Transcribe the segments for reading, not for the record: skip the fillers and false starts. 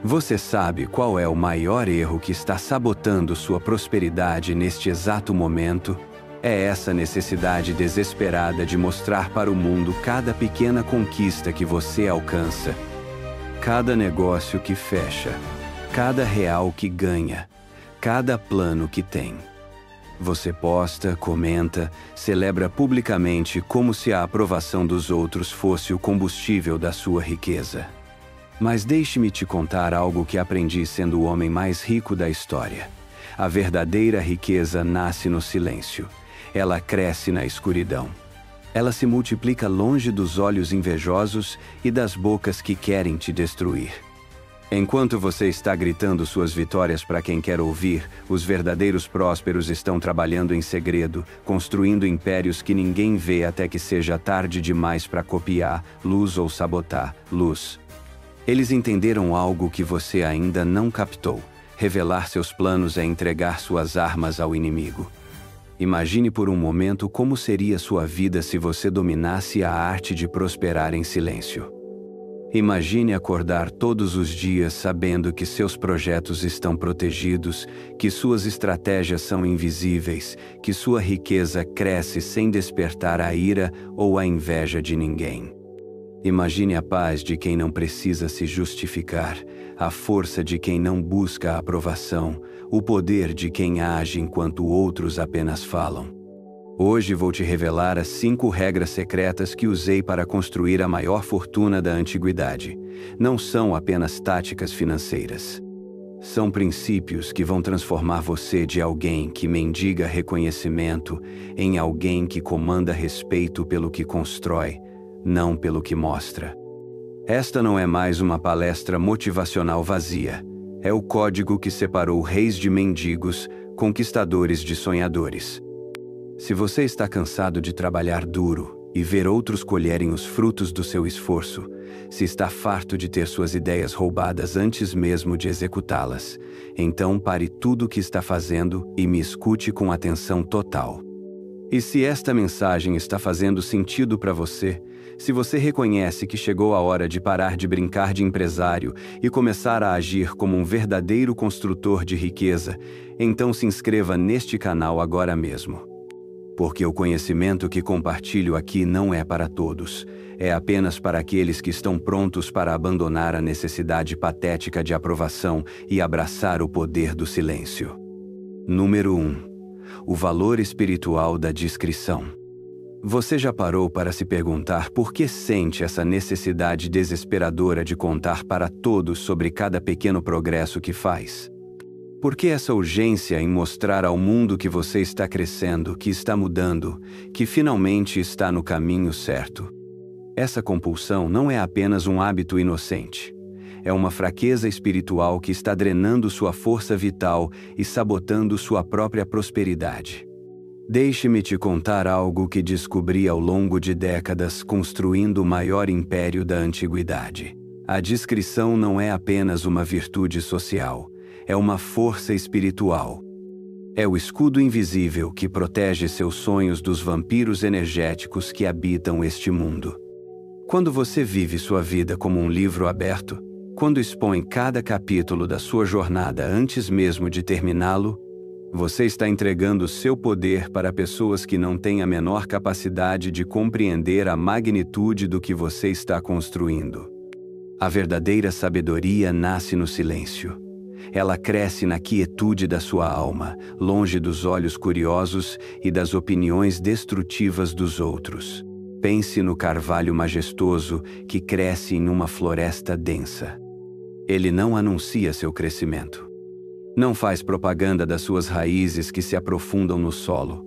Você sabe qual é o maior erro que está sabotando sua prosperidade neste exato momento? É essa necessidade desesperada de mostrar para o mundo cada pequena conquista que você alcança, cada negócio que fecha, cada real que ganha, cada plano que tem. Você posta, comenta, celebra publicamente como se a aprovação dos outros fosse o combustível da sua riqueza. Mas deixe-me te contar algo que aprendi sendo o homem mais rico da história. A verdadeira riqueza nasce no silêncio. Ela cresce na escuridão. Ela se multiplica longe dos olhos invejosos e das bocas que querem te destruir. Enquanto você está gritando suas vitórias para quem quer ouvir, os verdadeiros prósperos estão trabalhando em segredo, construindo impérios que ninguém vê até que seja tarde demais para copiar, luz ou sabotar, luz. Eles entenderam algo que você ainda não captou. Revelar seus planos é entregar suas armas ao inimigo. Imagine por um momento como seria sua vida se você dominasse a arte de prosperar em silêncio. Imagine acordar todos os dias sabendo que seus projetos estão protegidos, que suas estratégias são invisíveis, que sua riqueza cresce sem despertar a ira ou a inveja de ninguém. Imagine a paz de quem não precisa se justificar, a força de quem não busca a aprovação, o poder de quem age enquanto outros apenas falam. Hoje vou te revelar as 5 regras secretas que usei para construir a maior fortuna da antiguidade. Não são apenas táticas financeiras. São princípios que vão transformar você de alguém que mendiga reconhecimento em alguém que comanda respeito pelo que constrói, não pelo que mostra. Esta não é mais uma palestra motivacional vazia. É o código que separou reis de mendigos, conquistadores de sonhadores. Se você está cansado de trabalhar duro e ver outros colherem os frutos do seu esforço, se está farto de ter suas ideias roubadas antes mesmo de executá-las, então pare tudo o que está fazendo e me escute com atenção total. E se esta mensagem está fazendo sentido para você, se você reconhece que chegou a hora de parar de brincar de empresário e começar a agir como um verdadeiro construtor de riqueza, então se inscreva neste canal agora mesmo. Porque o conhecimento que compartilho aqui não é para todos, é apenas para aqueles que estão prontos para abandonar a necessidade patética de aprovação e abraçar o poder do silêncio. Número 1. O valor espiritual da discrição. Você já parou para se perguntar por que sente essa necessidade desesperadora de contar para todos sobre cada pequeno progresso que faz? Por que essa urgência em mostrar ao mundo que você está crescendo, que está mudando, que finalmente está no caminho certo? Essa compulsão não é apenas um hábito inocente. É uma fraqueza espiritual que está drenando sua força vital e sabotando sua própria prosperidade. Deixe-me te contar algo que descobri ao longo de décadas construindo o maior império da antiguidade. A discrição não é apenas uma virtude social, é uma força espiritual. É o escudo invisível que protege seus sonhos dos vampiros energéticos que habitam este mundo. Quando você vive sua vida como um livro aberto, quando expõe cada capítulo da sua jornada antes mesmo de terminá-lo, você está entregando seu poder para pessoas que não têm a menor capacidade de compreender a magnitude do que você está construindo. A verdadeira sabedoria nasce no silêncio. Ela cresce na quietude da sua alma, longe dos olhos curiosos e das opiniões destrutivas dos outros. Pense no carvalho majestoso que cresce em uma floresta densa. Ele não anuncia seu crescimento. Não faz propaganda das suas raízes que se aprofundam no solo.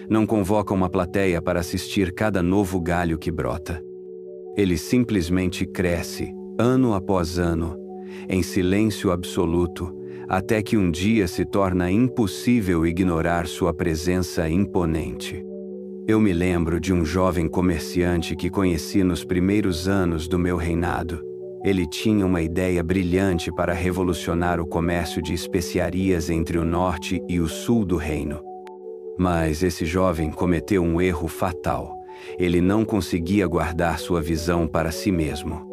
Não convoca uma plateia para assistir cada novo galho que brota. Ele simplesmente cresce, ano após ano, em silêncio absoluto, até que um dia se torna impossível ignorar sua presença imponente. Eu me lembro de um jovem comerciante que conheci nos primeiros anos do meu reinado. Ele tinha uma ideia brilhante para revolucionar o comércio de especiarias entre o norte e o sul do reino. Mas esse jovem cometeu um erro fatal. Ele não conseguia guardar sua visão para si mesmo.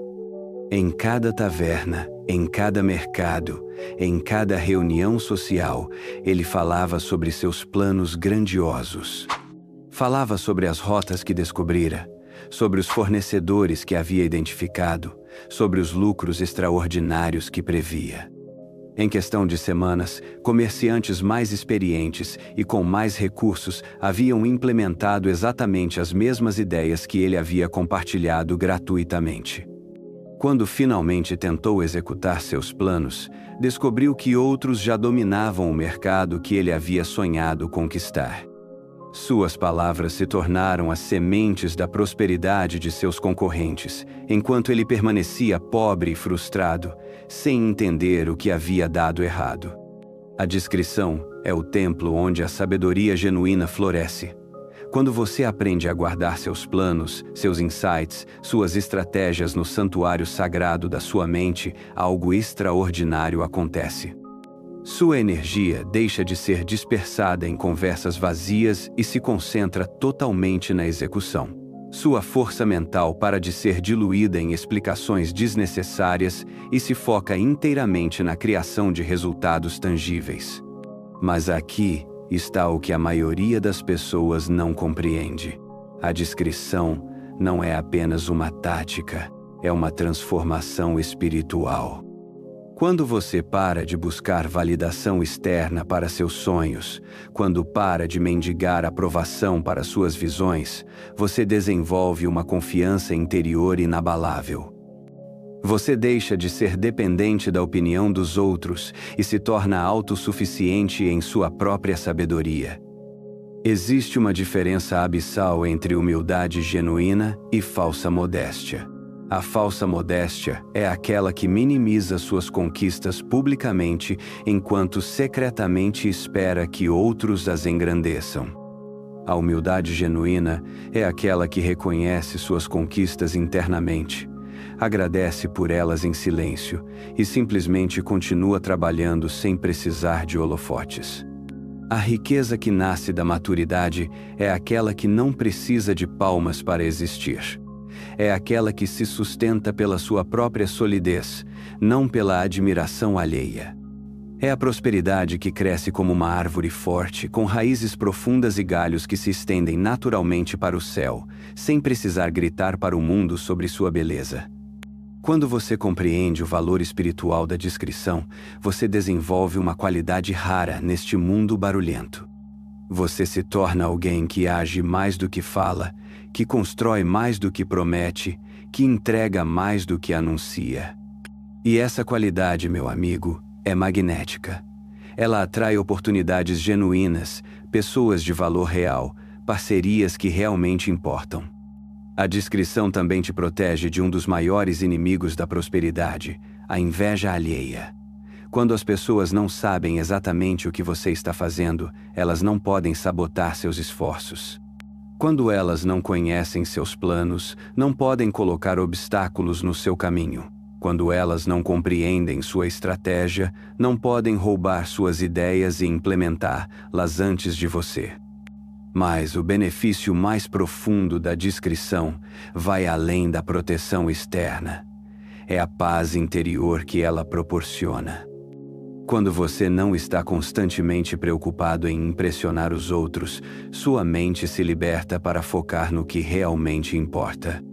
Em cada taverna, Em cada mercado, em cada reunião social, ele falava sobre seus planos grandiosos. Falava sobre as rotas que descobrira, sobre os fornecedores que havia identificado, sobre os lucros extraordinários que previa. Em questão de semanas, comerciantes mais experientes e com mais recursos haviam implementado exatamente as mesmas ideias que ele havia compartilhado gratuitamente. Quando finalmente tentou executar seus planos, descobriu que outros já dominavam o mercado que ele havia sonhado conquistar. Suas palavras se tornaram as sementes da prosperidade de seus concorrentes, enquanto ele permanecia pobre e frustrado, sem entender o que havia dado errado. A discrição é o templo onde a sabedoria genuína floresce. Quando você aprende a guardar seus planos, seus insights, suas estratégias no santuário sagrado da sua mente, algo extraordinário acontece. Sua energia deixa de ser dispersada em conversas vazias e se concentra totalmente na execução. Sua força mental para de ser diluída em explicações desnecessárias e se foca inteiramente na criação de resultados tangíveis. Mas aqui está o que a maioria das pessoas não compreende. A discrição não é apenas uma tática, é uma transformação espiritual. Quando você para de buscar validação externa para seus sonhos, quando para de mendigar aprovação para suas visões, você desenvolve uma confiança interior inabalável. Você deixa de ser dependente da opinião dos outros e se torna autossuficiente em sua própria sabedoria. Existe uma diferença abissal entre humildade genuína e falsa modéstia. A falsa modéstia é aquela que minimiza suas conquistas publicamente enquanto secretamente espera que outros as engrandeçam. A humildade genuína é aquela que reconhece suas conquistas internamente, agradece por elas em silêncio e simplesmente continua trabalhando sem precisar de holofotes. A riqueza que nasce da maturidade é aquela que não precisa de palmas para existir. É aquela que se sustenta pela sua própria solidez, não pela admiração alheia. É a prosperidade que cresce como uma árvore forte, com raízes profundas e galhos que se estendem naturalmente para o céu, sem precisar gritar para o mundo sobre sua beleza. Quando você compreende o valor espiritual da discrição, você desenvolve uma qualidade rara neste mundo barulhento. Você se torna alguém que age mais do que fala, que constrói mais do que promete, que entrega mais do que anuncia. E essa qualidade, meu amigo, é magnética. Ela atrai oportunidades genuínas, pessoas de valor real, parcerias que realmente importam. A discrição também te protege de um dos maiores inimigos da prosperidade, a inveja alheia. Quando as pessoas não sabem exatamente o que você está fazendo, elas não podem sabotar seus esforços. Quando elas não conhecem seus planos, não podem colocar obstáculos no seu caminho. Quando elas não compreendem sua estratégia, não podem roubar suas ideias e implementá-las antes de você. Mas o benefício mais profundo da discrição vai além da proteção externa. É a paz interior que ela proporciona. Quando você não está constantemente preocupado em impressionar os outros, sua mente se liberta para focar no que realmente importa.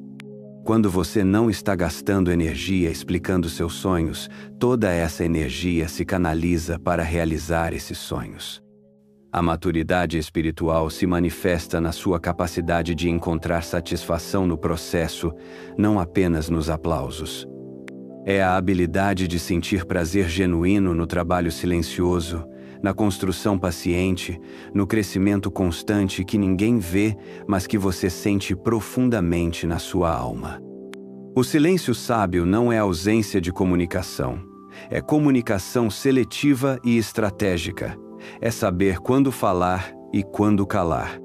Quando você não está gastando energia explicando seus sonhos, toda essa energia se canaliza para realizar esses sonhos. A maturidade espiritual se manifesta na sua capacidade de encontrar satisfação no processo, não apenas nos aplausos. É a habilidade de sentir prazer genuíno no trabalho silencioso, na construção paciente, no crescimento constante que ninguém vê, mas que você sente profundamente na sua alma. O silêncio sábio não é ausência de comunicação. É comunicação seletiva e estratégica. É saber quando falar e quando calar.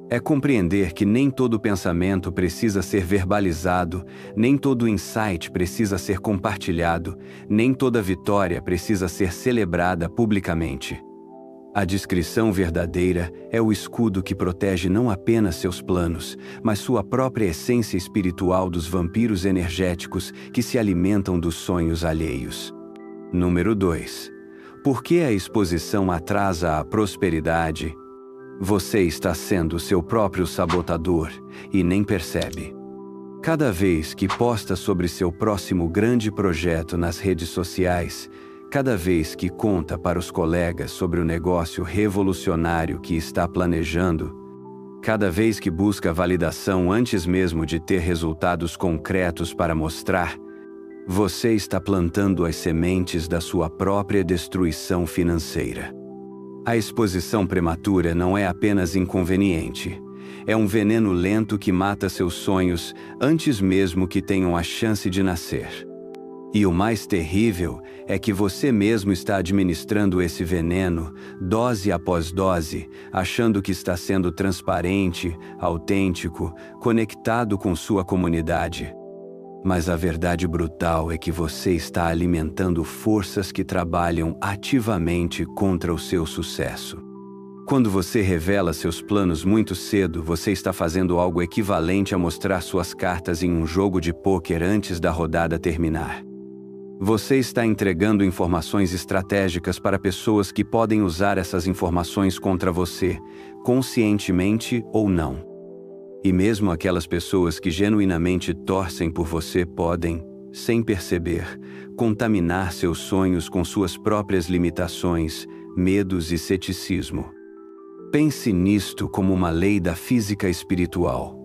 É compreender que nem todo pensamento precisa ser verbalizado, nem todo insight precisa ser compartilhado, nem toda vitória precisa ser celebrada publicamente. A discrição verdadeira é o escudo que protege não apenas seus planos, mas sua própria essência espiritual dos vampiros energéticos que se alimentam dos sonhos alheios. Número 2. Por que a exposição atrasa a prosperidade? Você está sendo seu próprio sabotador e nem percebe. Cada vez que posta sobre seu próximo grande projeto nas redes sociais, cada vez que conta para os colegas sobre o negócio revolucionário que está planejando, cada vez que busca validação antes mesmo de ter resultados concretos para mostrar, você está plantando as sementes da sua própria destruição financeira. A exposição prematura não é apenas inconveniente. É um veneno lento que mata seus sonhos antes mesmo que tenham a chance de nascer. E o mais terrível é que você mesmo está administrando esse veneno, dose após dose, achando que está sendo transparente, autêntico, conectado com sua comunidade. Mas a verdade brutal é que você está alimentando forças que trabalham ativamente contra o seu sucesso. Quando você revela seus planos muito cedo, você está fazendo algo equivalente a mostrar suas cartas em um jogo de pôquer antes da rodada terminar. Você está entregando informações estratégicas para pessoas que podem usar essas informações contra você, conscientemente ou não. E mesmo aquelas pessoas que genuinamente torcem por você podem, sem perceber, contaminar seus sonhos com suas próprias limitações, medos e ceticismo. Pense nisto como uma lei da física espiritual.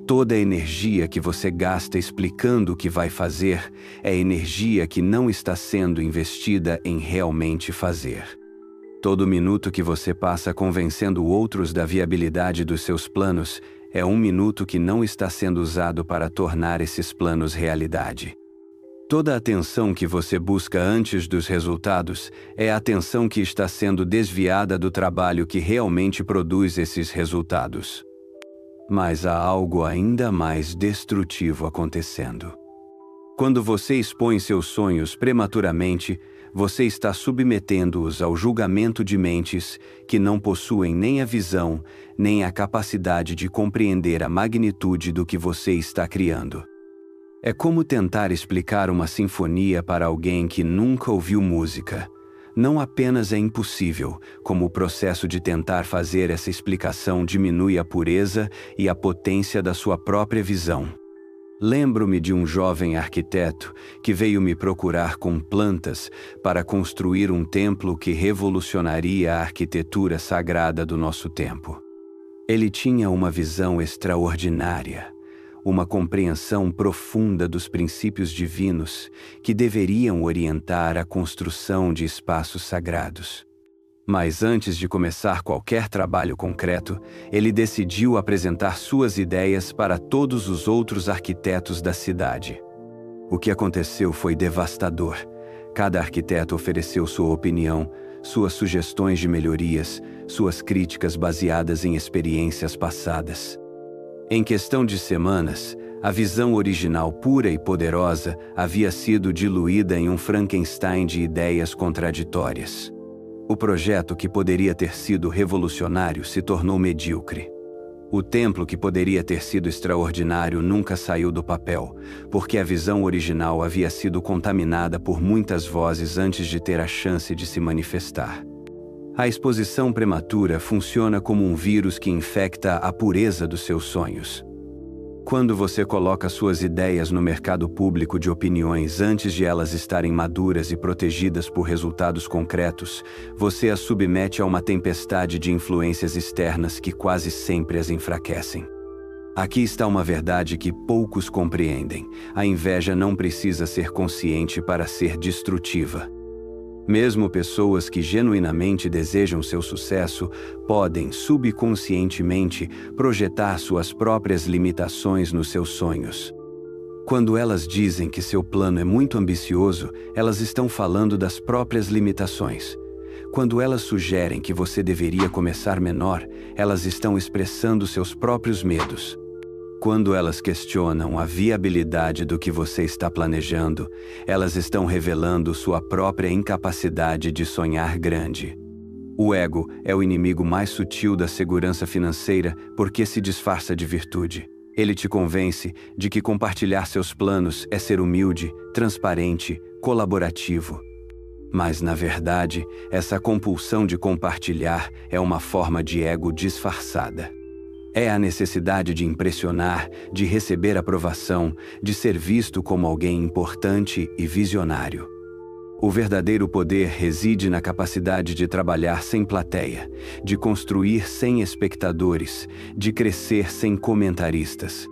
Toda a energia que você gasta explicando o que vai fazer é energia que não está sendo investida em realmente fazer. Todo minuto que você passa convencendo outros da viabilidade dos seus planos é um minuto que não está sendo usado para tornar esses planos realidade. Toda a atenção que você busca antes dos resultados é a atenção que está sendo desviada do trabalho que realmente produz esses resultados. Mas há algo ainda mais destrutivo acontecendo. Quando você expõe seus sonhos prematuramente, você está submetendo-os ao julgamento de mentes que não possuem nem a visão, nem a capacidade de compreender a magnitude do que você está criando. É como tentar explicar uma sinfonia para alguém que nunca ouviu música. Não apenas é impossível, como o processo de tentar fazer essa explicação diminui a pureza e a potência da sua própria visão. Lembro-me de um jovem arquiteto que veio me procurar com plantas para construir um templo que revolucionaria a arquitetura sagrada do nosso tempo. Ele tinha uma visão extraordinária, uma compreensão profunda dos princípios divinos que deveriam orientar a construção de espaços sagrados. Mas antes de começar qualquer trabalho concreto, ele decidiu apresentar suas ideias para todos os outros arquitetos da cidade. O que aconteceu foi devastador. Cada arquiteto ofereceu sua opinião, suas sugestões de melhorias, suas críticas baseadas em experiências passadas. Em questão de semanas, a visão original pura e poderosa havia sido diluída em um Frankenstein de ideias contraditórias. O projeto que poderia ter sido revolucionário se tornou medíocre. O templo que poderia ter sido extraordinário nunca saiu do papel, porque a visão original havia sido contaminada por muitas vozes antes de ter a chance de se manifestar. A exposição prematura funciona como um vírus que infecta a pureza dos seus sonhos. Quando você coloca suas ideias no mercado público de opiniões antes de elas estarem maduras e protegidas por resultados concretos, você as submete a uma tempestade de influências externas que quase sempre as enfraquecem. Aqui está uma verdade que poucos compreendem: a inveja não precisa ser consciente para ser destrutiva. Mesmo pessoas que genuinamente desejam seu sucesso podem, subconscientemente, projetar suas próprias limitações nos seus sonhos. Quando elas dizem que seu plano é muito ambicioso, elas estão falando das próprias limitações. Quando elas sugerem que você deveria começar menor, elas estão expressando seus próprios medos. Quando elas questionam a viabilidade do que você está planejando, elas estão revelando sua própria incapacidade de sonhar grande. O ego é o inimigo mais sutil da segurança financeira porque se disfarça de virtude. Ele te convence de que compartilhar seus planos é ser humilde, transparente, colaborativo. Mas, na verdade, essa compulsão de compartilhar é uma forma de ego disfarçada. É a necessidade de impressionar, de receber aprovação, de ser visto como alguém importante e visionário. O verdadeiro poder reside na capacidade de trabalhar sem plateia, de construir sem espectadores, de crescer sem comentaristas.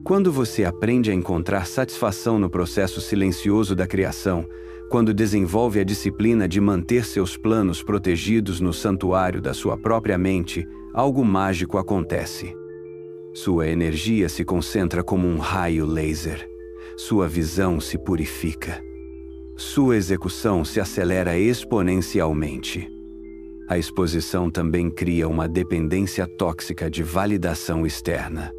Quando você aprende a encontrar satisfação no processo silencioso da criação, quando desenvolve a disciplina de manter seus planos protegidos no santuário da sua própria mente, algo mágico acontece. Sua energia se concentra como um raio laser. Sua visão se purifica. Sua execução se acelera exponencialmente. A exposição também cria uma dependência tóxica de validação externa.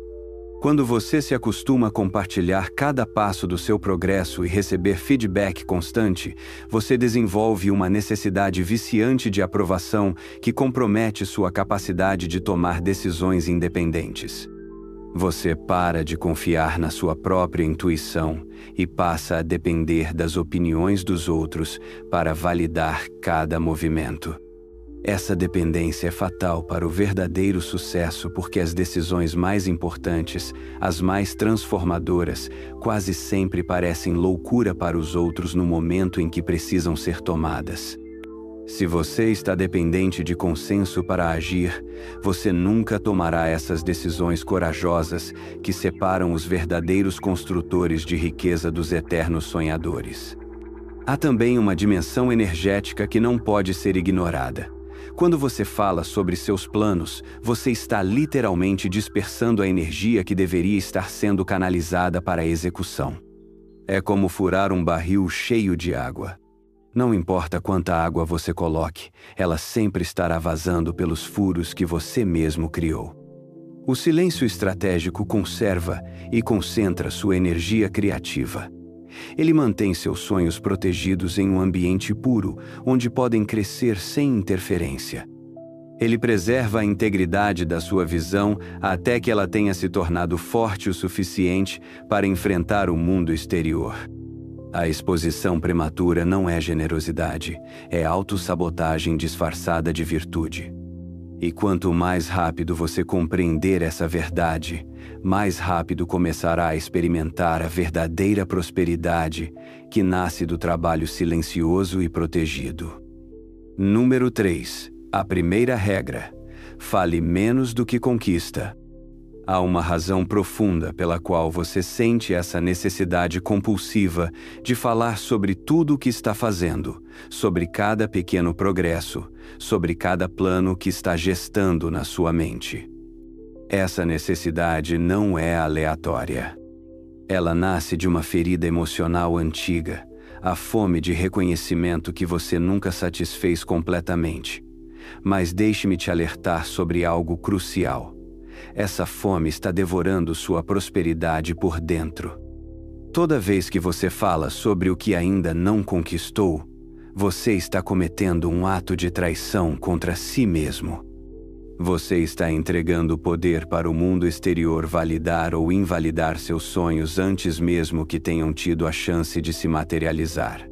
Quando você se acostuma a compartilhar cada passo do seu progresso e receber feedback constante, você desenvolve uma necessidade viciante de aprovação que compromete sua capacidade de tomar decisões independentes. Você para de confiar na sua própria intuição e passa a depender das opiniões dos outros para validar cada movimento. Essa dependência é fatal para o verdadeiro sucesso porque as decisões mais importantes, as mais transformadoras, quase sempre parecem loucura para os outros no momento em que precisam ser tomadas. Se você está dependente de consenso para agir, você nunca tomará essas decisões corajosas que separam os verdadeiros construtores de riqueza dos eternos sonhadores. Há também uma dimensão energética que não pode ser ignorada. Quando você fala sobre seus planos, você está literalmente dispersando a energia que deveria estar sendo canalizada para a execução. É como furar um barril cheio de água. Não importa quanta água você coloque, ela sempre estará vazando pelos furos que você mesmo criou. O silêncio estratégico conserva e concentra sua energia criativa. Ele mantém seus sonhos protegidos em um ambiente puro, onde podem crescer sem interferência. Ele preserva a integridade da sua visão até que ela tenha se tornado forte o suficiente para enfrentar o mundo exterior. A exposição prematura não é generosidade, é autossabotagem disfarçada de virtude. E quanto mais rápido você compreender essa verdade, mais rápido começará a experimentar a verdadeira prosperidade que nasce do trabalho silencioso e protegido. Número 3. A primeira regra: fale menos do que conquista. Há uma razão profunda pela qual você sente essa necessidade compulsiva de falar sobre tudo o que está fazendo, sobre cada pequeno progresso, sobre cada plano que está gestando na sua mente. Essa necessidade não é aleatória. Ela nasce de uma ferida emocional antiga, a fome de reconhecimento que você nunca satisfez completamente. Mas deixe-me te alertar sobre algo crucial. Essa fome está devorando sua prosperidade por dentro. Toda vez que você fala sobre o que ainda não conquistou, você está cometendo um ato de traição contra si mesmo. Você está entregando o poder para o mundo exterior validar ou invalidar seus sonhos antes mesmo que tenham tido a chance de se materializar.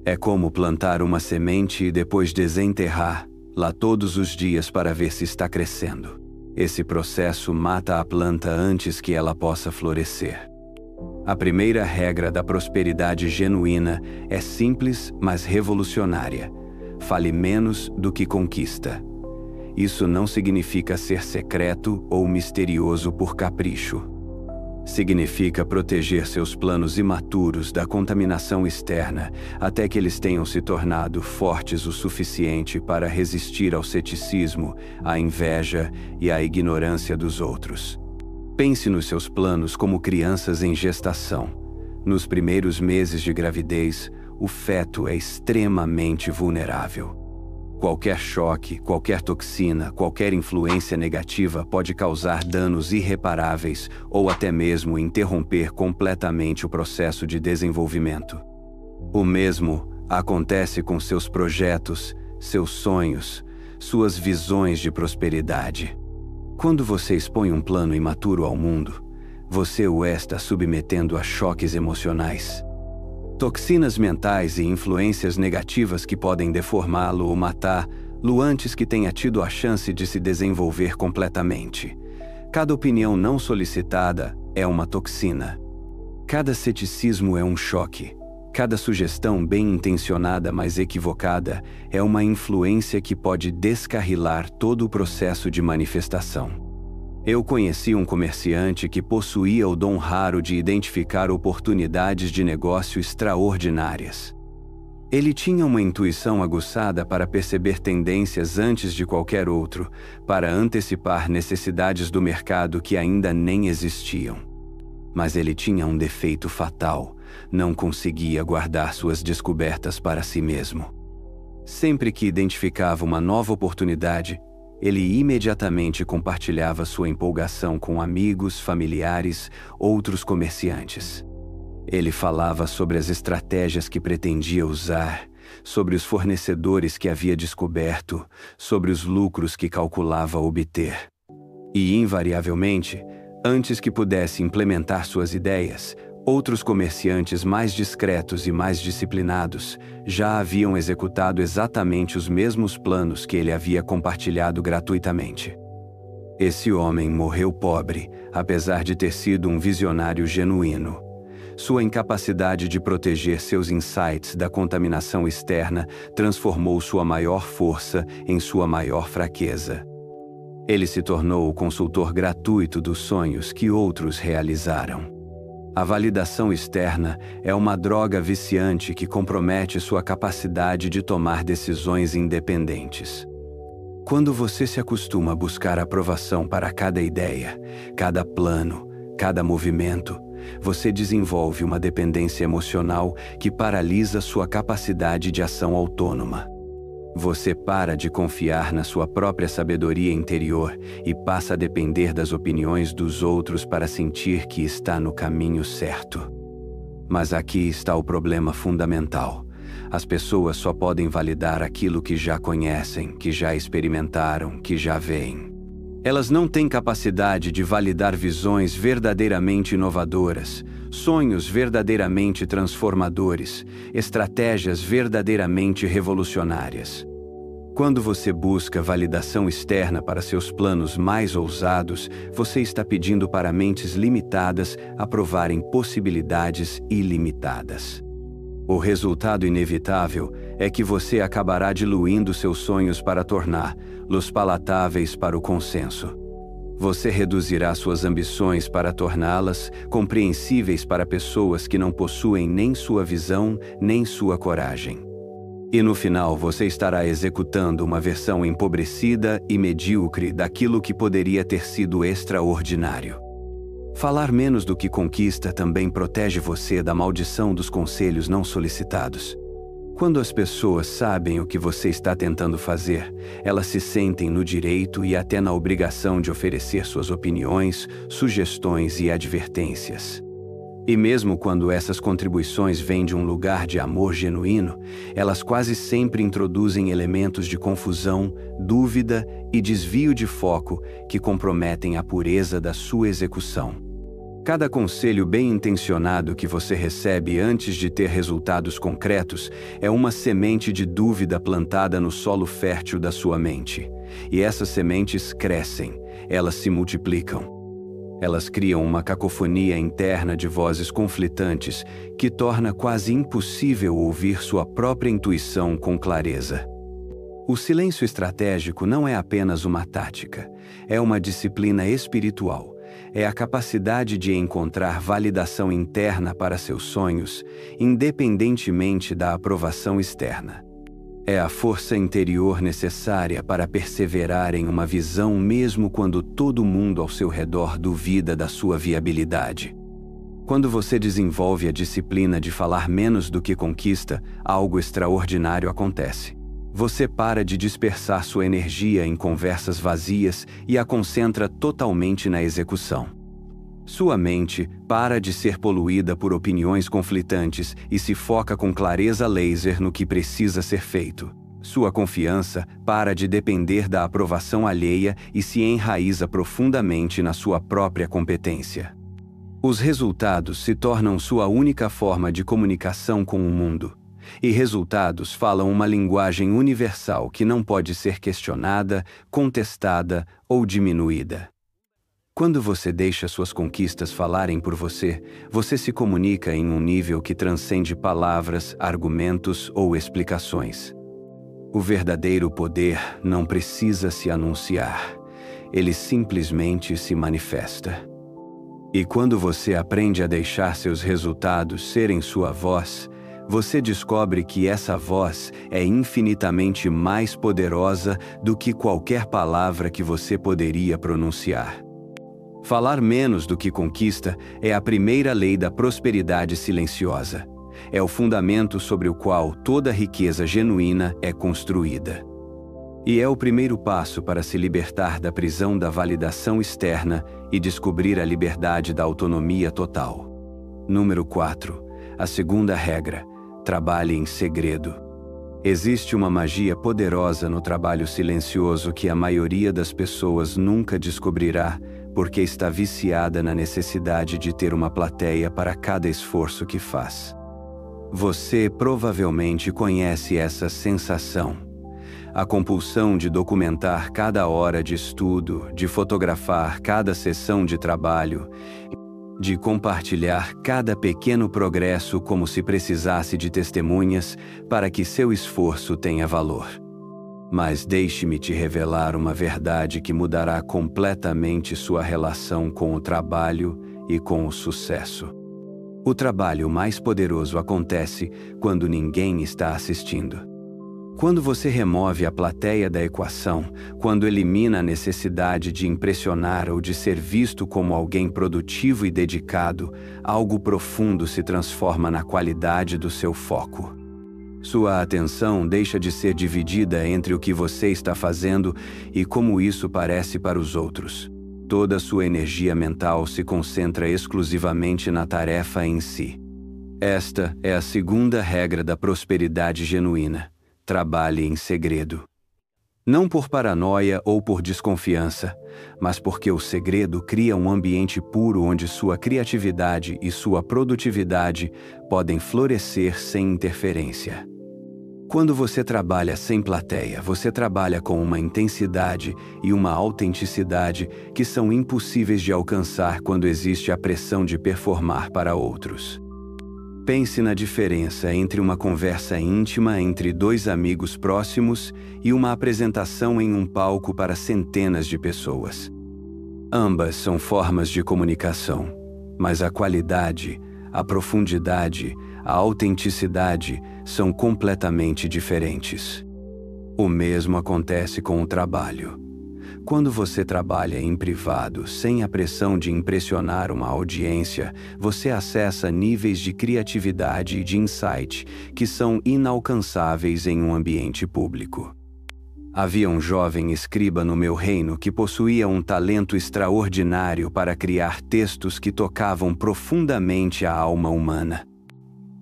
É como plantar uma semente e depois desenterrá-la todos os dias para ver se está crescendo. Esse processo mata a planta antes que ela possa florescer. A primeira regra da prosperidade genuína é simples, mas revolucionária. Fale menos do que conquista. Isso não significa ser secreto ou misterioso por capricho. Significa proteger seus planos imaturos da contaminação externa até que eles tenham se tornado fortes o suficiente para resistir ao ceticismo, à inveja e à ignorância dos outros. Pense nos seus planos como crianças em gestação. Nos primeiros meses de gravidez, o feto é extremamente vulnerável. Qualquer choque, qualquer toxina, qualquer influência negativa pode causar danos irreparáveis ou até mesmo interromper completamente o processo de desenvolvimento. O mesmo acontece com seus projetos, seus sonhos, suas visões de prosperidade. Quando você expõe um plano imaturo ao mundo, você o está submetendo a choques emocionais, toxinas mentais e influências negativas que podem deformá-lo ou matá-lo antes que tenha tido a chance de se desenvolver completamente. Cada opinião não solicitada é uma toxina. Cada ceticismo é um choque. Cada sugestão bem intencionada, mas equivocada, é uma influência que pode descarrilar todo o processo de manifestação. Eu conheci um comerciante que possuía o dom raro de identificar oportunidades de negócio extraordinárias. Ele tinha uma intuição aguçada para perceber tendências antes de qualquer outro, para antecipar necessidades do mercado que ainda nem existiam. Mas ele tinha um defeito fatal: não conseguia guardar suas descobertas para si mesmo. Sempre que identificava uma nova oportunidade, ele imediatamente compartilhava sua empolgação com amigos, familiares, outros comerciantes. Ele falava sobre as estratégias que pretendia usar, sobre os fornecedores que havia descoberto, sobre os lucros que calculava obter. E, invariavelmente, antes que pudesse implementar suas ideias, outros comerciantes mais discretos e mais disciplinados já haviam executado exatamente os mesmos planos que ele havia compartilhado gratuitamente. Esse homem morreu pobre, apesar de ter sido um visionário genuíno. Sua incapacidade de proteger seus insights da contaminação externa transformou sua maior força em sua maior fraqueza. Ele se tornou o consultor gratuito dos sonhos que outros realizaram. A validação externa é uma droga viciante que compromete sua capacidade de tomar decisões independentes. Quando você se acostuma a buscar aprovação para cada ideia, cada plano, cada movimento, você desenvolve uma dependência emocional que paralisa sua capacidade de ação autônoma. Você para de confiar na sua própria sabedoria interior e passa a depender das opiniões dos outros para sentir que está no caminho certo. Mas aqui está o problema fundamental. As pessoas só podem validar aquilo que já conhecem, que já experimentaram, que já veem. Elas não têm capacidade de validar visões verdadeiramente inovadoras, sonhos verdadeiramente transformadores, estratégias verdadeiramente revolucionárias. Quando você busca validação externa para seus planos mais ousados, você está pedindo para mentes limitadas aprovarem possibilidades ilimitadas. O resultado inevitável é que você acabará diluindo seus sonhos para torná-los palatáveis para o consenso. Você reduzirá suas ambições para torná-las compreensíveis para pessoas que não possuem nem sua visão, nem sua coragem. E no final você estará executando uma versão empobrecida e medíocre daquilo que poderia ter sido extraordinário. Falar menos do que conquista também protege você da maldição dos conselhos não solicitados. Quando as pessoas sabem o que você está tentando fazer, elas se sentem no direito e até na obrigação de oferecer suas opiniões, sugestões e advertências. E mesmo quando essas contribuições vêm de um lugar de amor genuíno, elas quase sempre introduzem elementos de confusão, dúvida e desvio de foco que comprometem a pureza da sua execução. Cada conselho bem-intencionado que você recebe antes de ter resultados concretos é uma semente de dúvida plantada no solo fértil da sua mente. E essas sementes crescem, elas se multiplicam. Elas criam uma cacofonia interna de vozes conflitantes que torna quase impossível ouvir sua própria intuição com clareza. O silêncio estratégico não é apenas uma tática, é uma disciplina espiritual. É a capacidade de encontrar validação interna para seus sonhos, independentemente da aprovação externa. É a força interior necessária para perseverar em uma visão mesmo quando todo mundo ao seu redor duvida da sua viabilidade. Quando você desenvolve a disciplina de falar menos do que conquista, algo extraordinário acontece. Você para de dispersar sua energia em conversas vazias e a concentra totalmente na execução. Sua mente para de ser poluída por opiniões conflitantes e se foca com clareza laser no que precisa ser feito. Sua confiança para de depender da aprovação alheia e se enraiza profundamente na sua própria competência. Os resultados se tornam sua única forma de comunicação com o mundo. E resultados falam uma linguagem universal que não pode ser questionada, contestada ou diminuída. Quando você deixa suas conquistas falarem por você, você se comunica em um nível que transcende palavras, argumentos ou explicações. O verdadeiro poder não precisa se anunciar. Ele simplesmente se manifesta. E quando você aprende a deixar seus resultados serem sua voz, você descobre que essa voz é infinitamente mais poderosa do que qualquer palavra que você poderia pronunciar. Falar menos do que conquista é a primeira lei da prosperidade silenciosa. É o fundamento sobre o qual toda riqueza genuína é construída. E é o primeiro passo para se libertar da prisão da validação externa e descobrir a liberdade da autonomia total. Número 4. A segunda regra: trabalhe em segredo. Existe uma magia poderosa no trabalho silencioso que a maioria das pessoas nunca descobrirá, porque está viciada na necessidade de ter uma plateia para cada esforço que faz. Você provavelmente conhece essa sensação. A compulsão de documentar cada hora de estudo, de fotografar cada sessão de trabalho, de compartilhar cada pequeno progresso como se precisasse de testemunhas para que seu esforço tenha valor. Mas deixe-me te revelar uma verdade que mudará completamente sua relação com o trabalho e com o sucesso. O trabalho mais poderoso acontece quando ninguém está assistindo. Quando você remove a plateia da equação, quando elimina a necessidade de impressionar ou de ser visto como alguém produtivo e dedicado, algo profundo se transforma na qualidade do seu foco. Sua atenção deixa de ser dividida entre o que você está fazendo e como isso parece para os outros. Toda sua energia mental se concentra exclusivamente na tarefa em si. Esta é a segunda regra da prosperidade genuína. Trabalhe em segredo. Não por paranoia ou por desconfiança, mas porque o segredo cria um ambiente puro onde sua criatividade e sua produtividade podem florescer sem interferência. Quando você trabalha sem plateia, você trabalha com uma intensidade e uma autenticidade que são impossíveis de alcançar quando existe a pressão de performar para outros. Pense na diferença entre uma conversa íntima entre dois amigos próximos e uma apresentação em um palco para centenas de pessoas. Ambas são formas de comunicação, mas a qualidade, a profundidade, a autenticidade são completamente diferentes. O mesmo acontece com o trabalho. Quando você trabalha em privado, sem a pressão de impressionar uma audiência, você acessa níveis de criatividade e de insight que são inalcançáveis em um ambiente público. Havia um jovem escriba no meu reino que possuía um talento extraordinário para criar textos que tocavam profundamente a alma humana.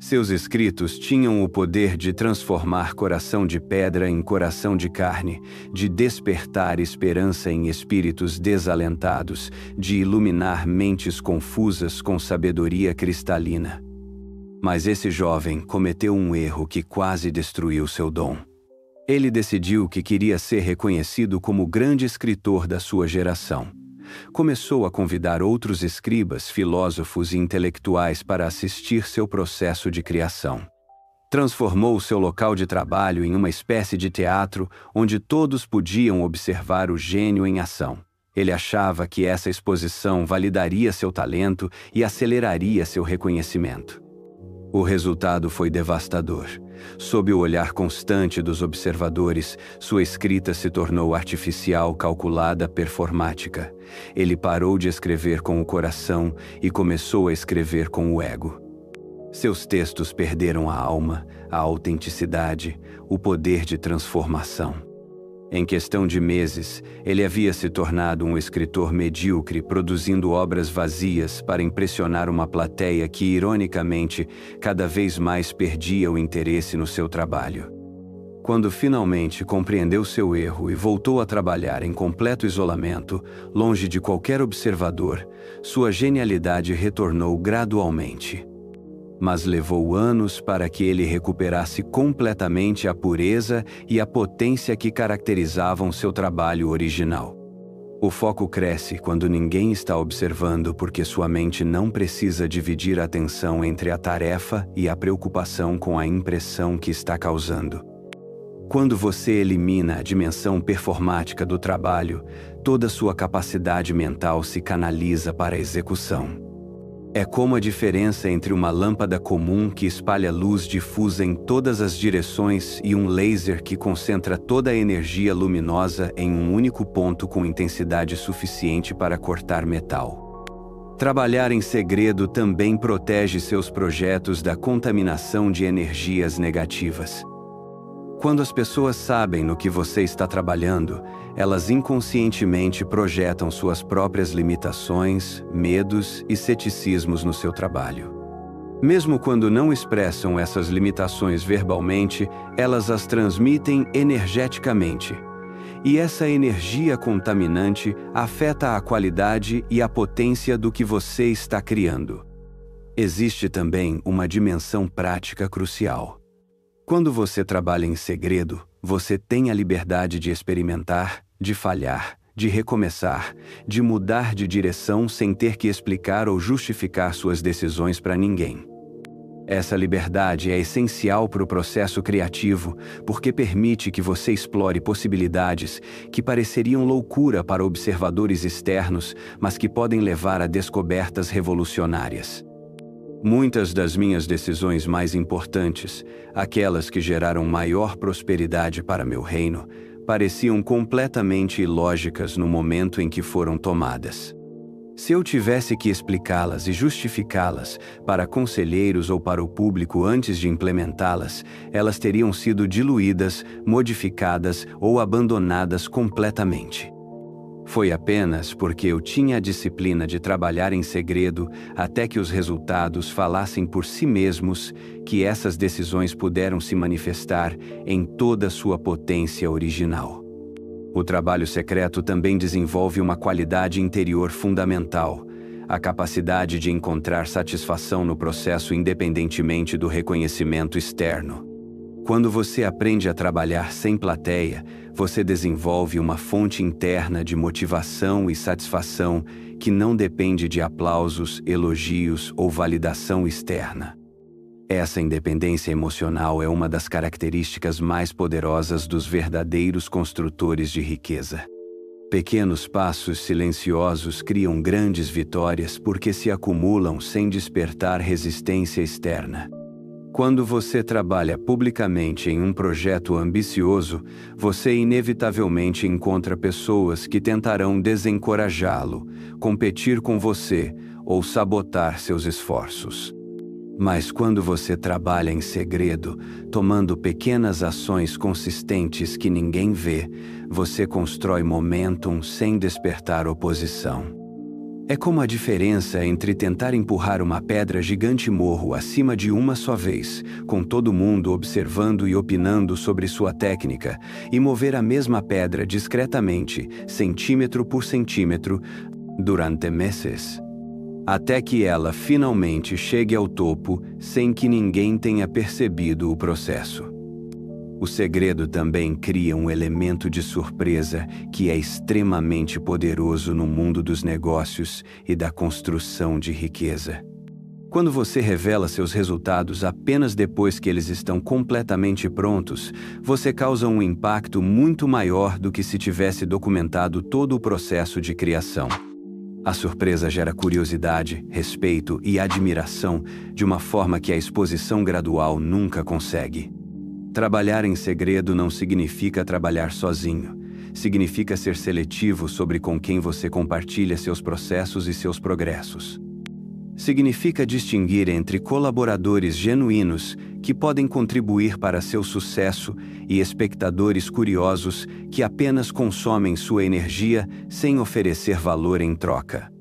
Seus escritos tinham o poder de transformar coração de pedra em coração de carne, de despertar esperança em espíritos desalentados, de iluminar mentes confusas com sabedoria cristalina. Mas esse jovem cometeu um erro que quase destruiu seu dom. Ele decidiu que queria ser reconhecido como o grande escritor da sua geração. Começou a convidar outros escribas, filósofos e intelectuais para assistir seu processo de criação. Transformou seu local de trabalho em uma espécie de teatro onde todos podiam observar o gênio em ação. Ele achava que essa exposição validaria seu talento e aceleraria seu reconhecimento. O resultado foi devastador. Sob o olhar constante dos observadores, sua escrita se tornou artificial, calculada, performática. Ele parou de escrever com o coração e começou a escrever com o ego. Seus textos perderam a alma, a autenticidade, o poder de transformação. Em questão de meses, ele havia se tornado um escritor medíocre, produzindo obras vazias para impressionar uma plateia que, ironicamente, cada vez mais perdia o interesse no seu trabalho. Quando finalmente compreendeu seu erro e voltou a trabalhar em completo isolamento, longe de qualquer observador, sua genialidade retornou gradualmente. Mas levou anos para que ele recuperasse completamente a pureza e a potência que caracterizavam seu trabalho original. O foco cresce quando ninguém está observando, porque sua mente não precisa dividir a atenção entre a tarefa e a preocupação com a impressão que está causando. Quando você elimina a dimensão performática do trabalho, toda sua capacidade mental se canaliza para a execução. É como a diferença entre uma lâmpada comum que espalha luz difusa em todas as direções e um laser que concentra toda a energia luminosa em um único ponto com intensidade suficiente para cortar metal. Trabalhar em segredo também protege seus projetos da contaminação de energias negativas. Quando as pessoas sabem no que você está trabalhando, elas inconscientemente projetam suas próprias limitações, medos e ceticismos no seu trabalho. Mesmo quando não expressam essas limitações verbalmente, elas as transmitem energeticamente. E essa energia contaminante afeta a qualidade e a potência do que você está criando. Existe também uma dimensão prática crucial. Quando você trabalha em segredo, você tem a liberdade de experimentar, de falhar, de recomeçar, de mudar de direção sem ter que explicar ou justificar suas decisões para ninguém. Essa liberdade é essencial para o processo criativo, porque permite que você explore possibilidades que pareceriam loucura para observadores externos, mas que podem levar a descobertas revolucionárias. Muitas das minhas decisões mais importantes, aquelas que geraram maior prosperidade para meu reino, pareciam completamente ilógicas no momento em que foram tomadas. Se eu tivesse que explicá-las e justificá-las para conselheiros ou para o público antes de implementá-las, elas teriam sido diluídas, modificadas ou abandonadas completamente. Foi apenas porque eu tinha a disciplina de trabalhar em segredo até que os resultados falassem por si mesmos que essas decisões puderam se manifestar em toda sua potência original. O trabalho secreto também desenvolve uma qualidade interior fundamental, a capacidade de encontrar satisfação no processo independentemente do reconhecimento externo. Quando você aprende a trabalhar sem plateia, você desenvolve uma fonte interna de motivação e satisfação que não depende de aplausos, elogios ou validação externa. Essa independência emocional é uma das características mais poderosas dos verdadeiros construtores de riqueza. Pequenos passos silenciosos criam grandes vitórias porque se acumulam sem despertar resistência externa. Quando você trabalha publicamente em um projeto ambicioso, você inevitavelmente encontra pessoas que tentarão desencorajá-lo, competir com você ou sabotar seus esforços. Mas quando você trabalha em segredo, tomando pequenas ações consistentes que ninguém vê, você constrói momentum sem despertar oposição. É como a diferença entre tentar empurrar uma pedra gigante morro acima de uma só vez, com todo mundo observando e opinando sobre sua técnica, e mover a mesma pedra discretamente, centímetro por centímetro, durante meses, até que ela finalmente chegue ao topo sem que ninguém tenha percebido o processo. O segredo também cria um elemento de surpresa que é extremamente poderoso no mundo dos negócios e da construção de riqueza. Quando você revela seus resultados apenas depois que eles estão completamente prontos, você causa um impacto muito maior do que se tivesse documentado todo o processo de criação. A surpresa gera curiosidade, respeito e admiração de uma forma que a exposição gradual nunca consegue. Trabalhar em segredo não significa trabalhar sozinho. Significa ser seletivo sobre com quem você compartilha seus processos e seus progressos. Significa distinguir entre colaboradores genuínos que podem contribuir para seu sucesso e espectadores curiosos que apenas consomem sua energia sem oferecer valor em troca.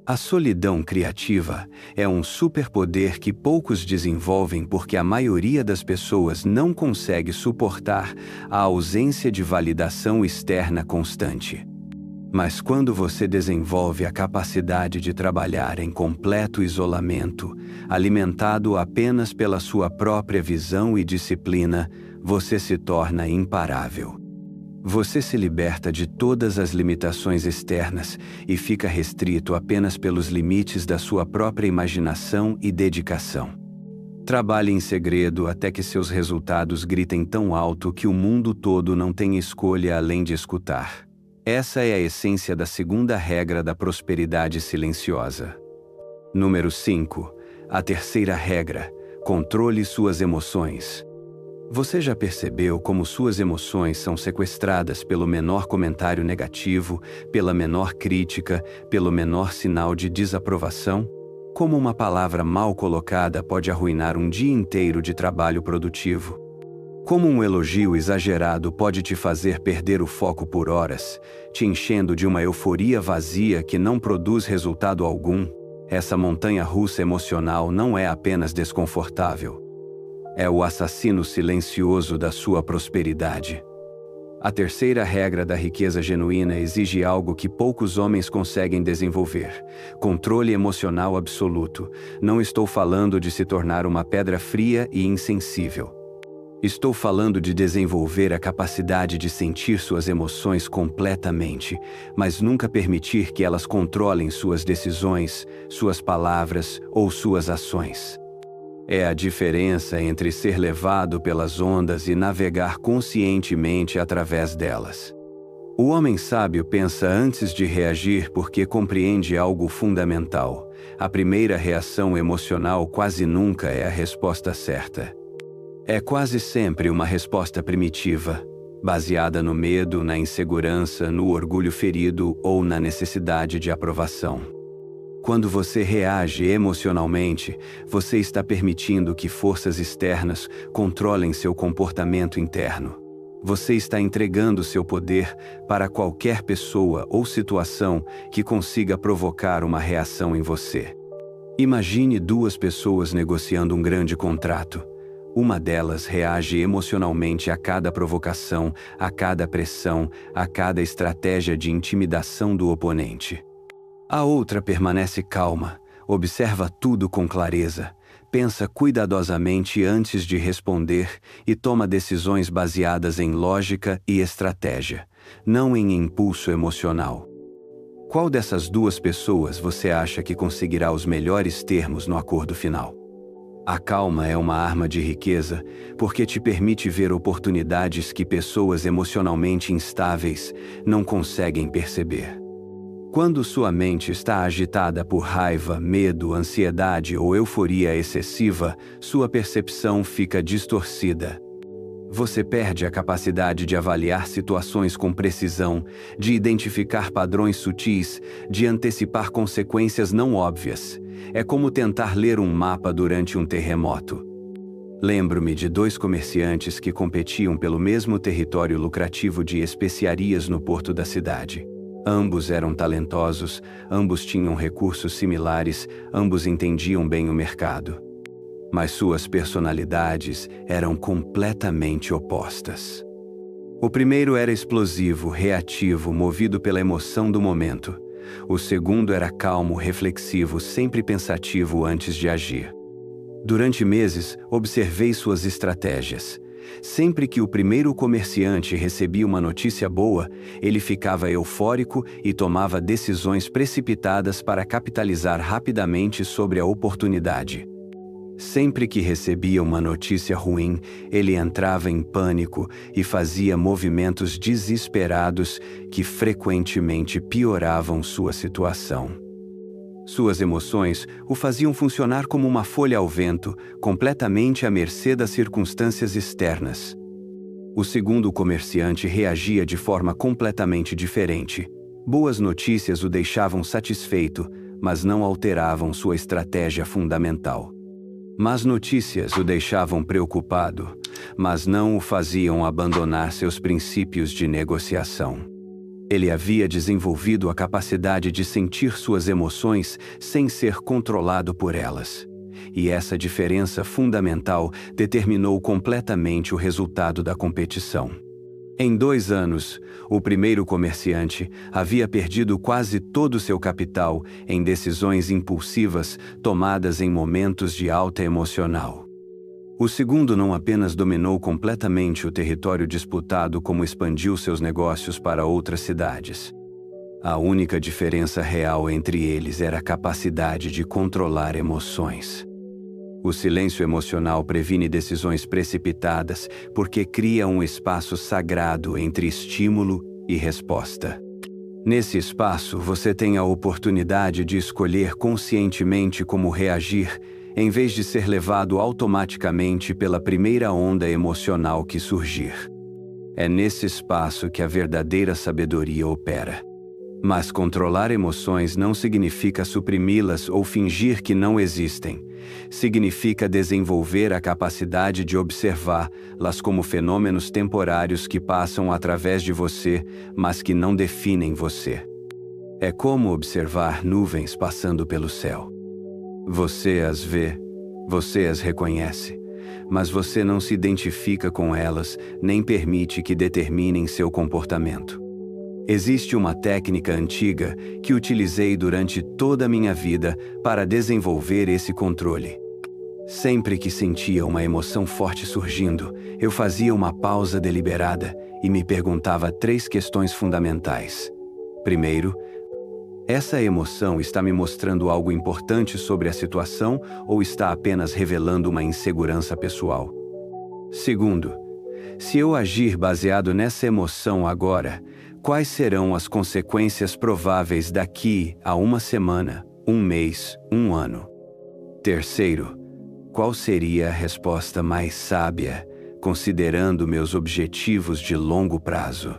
A solidão criativa é um superpoder que poucos desenvolvem porque a maioria das pessoas não consegue suportar a ausência de validação externa constante. Mas quando você desenvolve a capacidade de trabalhar em completo isolamento, alimentado apenas pela sua própria visão e disciplina, você se torna imparável. Você se liberta de todas as limitações externas e fica restrito apenas pelos limites da sua própria imaginação e dedicação. Trabalhe em segredo até que seus resultados gritem tão alto que o mundo todo não tem escolha além de escutar. Essa é a essência da segunda regra da prosperidade silenciosa. Número 5. A terceira regra: controle suas emoções. Você já percebeu como suas emoções são sequestradas pelo menor comentário negativo, pela menor crítica, pelo menor sinal de desaprovação? Como uma palavra mal colocada pode arruinar um dia inteiro de trabalho produtivo? Como um elogio exagerado pode te fazer perder o foco por horas, te enchendo de uma euforia vazia que não produz resultado algum? Essa montanha-russa emocional não é apenas desconfortável. É o assassino silencioso da sua prosperidade. A terceira regra da riqueza genuína exige algo que poucos homens conseguem desenvolver: controle emocional absoluto. Não estou falando de se tornar uma pedra fria e insensível. Estou falando de desenvolver a capacidade de sentir suas emoções completamente, mas nunca permitir que elas controlem suas decisões, suas palavras ou suas ações. É a diferença entre ser levado pelas ondas e navegar conscientemente através delas. O homem sábio pensa antes de reagir porque compreende algo fundamental: a primeira reação emocional quase nunca é a resposta certa. É quase sempre uma resposta primitiva, baseada no medo, na insegurança, no orgulho ferido ou na necessidade de aprovação. Quando você reage emocionalmente, você está permitindo que forças externas controlem seu comportamento interno. Você está entregando seu poder para qualquer pessoa ou situação que consiga provocar uma reação em você. Imagine duas pessoas negociando um grande contrato. Uma delas reage emocionalmente a cada provocação, a cada pressão, a cada estratégia de intimidação do oponente. A outra permanece calma, observa tudo com clareza, pensa cuidadosamente antes de responder e toma decisões baseadas em lógica e estratégia, não em impulso emocional. Qual dessas duas pessoas você acha que conseguirá os melhores termos no acordo final? A calma é uma arma de riqueza, porque te permite ver oportunidades que pessoas emocionalmente instáveis não conseguem perceber. Quando sua mente está agitada por raiva, medo, ansiedade ou euforia excessiva, sua percepção fica distorcida. Você perde a capacidade de avaliar situações com precisão, de identificar padrões sutis, de antecipar consequências não óbvias. É como tentar ler um mapa durante um terremoto. Lembro-me de dois comerciantes que competiam pelo mesmo território lucrativo de especiarias no porto da cidade. Ambos eram talentosos, ambos tinham recursos similares, ambos entendiam bem o mercado. Mas suas personalidades eram completamente opostas. O primeiro era explosivo, reativo, movido pela emoção do momento. O segundo era calmo, reflexivo, sempre pensativo antes de agir. Durante meses, observei suas estratégias. Sempre que o primeiro comerciante recebia uma notícia boa, ele ficava eufórico e tomava decisões precipitadas para capitalizar rapidamente sobre a oportunidade. Sempre que recebia uma notícia ruim, ele entrava em pânico e fazia movimentos desesperados que frequentemente pioravam sua situação. Suas emoções o faziam funcionar como uma folha ao vento, completamente à mercê das circunstâncias externas. O segundo comerciante reagia de forma completamente diferente. Boas notícias o deixavam satisfeito, mas não alteravam sua estratégia fundamental. Más notícias o deixavam preocupado, mas não o faziam abandonar seus princípios de negociação. Ele havia desenvolvido a capacidade de sentir suas emoções sem ser controlado por elas. E essa diferença fundamental determinou completamente o resultado da competição. Em 2 anos, o primeiro comerciante havia perdido quase todo o seu capital em decisões impulsivas tomadas em momentos de alta emocional. O segundo não apenas dominou completamente o território disputado, como expandiu seus negócios para outras cidades. A única diferença real entre eles era a capacidade de controlar emoções. O silêncio emocional previne decisões precipitadas porque cria um espaço sagrado entre estímulo e resposta. Nesse espaço, você tem a oportunidade de escolher conscientemente como reagir, em vez de ser levado automaticamente pela primeira onda emocional que surgir. É nesse espaço que a verdadeira sabedoria opera. Mas controlar emoções não significa suprimi-las ou fingir que não existem. Significa desenvolver a capacidade de observá-las como fenômenos temporários que passam através de você, mas que não definem você. É como observar nuvens passando pelo céu. Você as vê, você as reconhece, mas você não se identifica com elas, nem permite que determinem seu comportamento. Existe uma técnica antiga que utilizei durante toda a minha vida para desenvolver esse controle. Sempre que sentia uma emoção forte surgindo, eu fazia uma pausa deliberada e me perguntava 3 questões fundamentais. Primeiro, essa emoção está me mostrando algo importante sobre a situação ou está apenas revelando uma insegurança pessoal? Segundo, se eu agir baseado nessa emoção agora, quais serão as consequências prováveis daqui a 1 semana, 1 mês, 1 ano? Terceiro, qual seria a resposta mais sábia, considerando meus objetivos de longo prazo?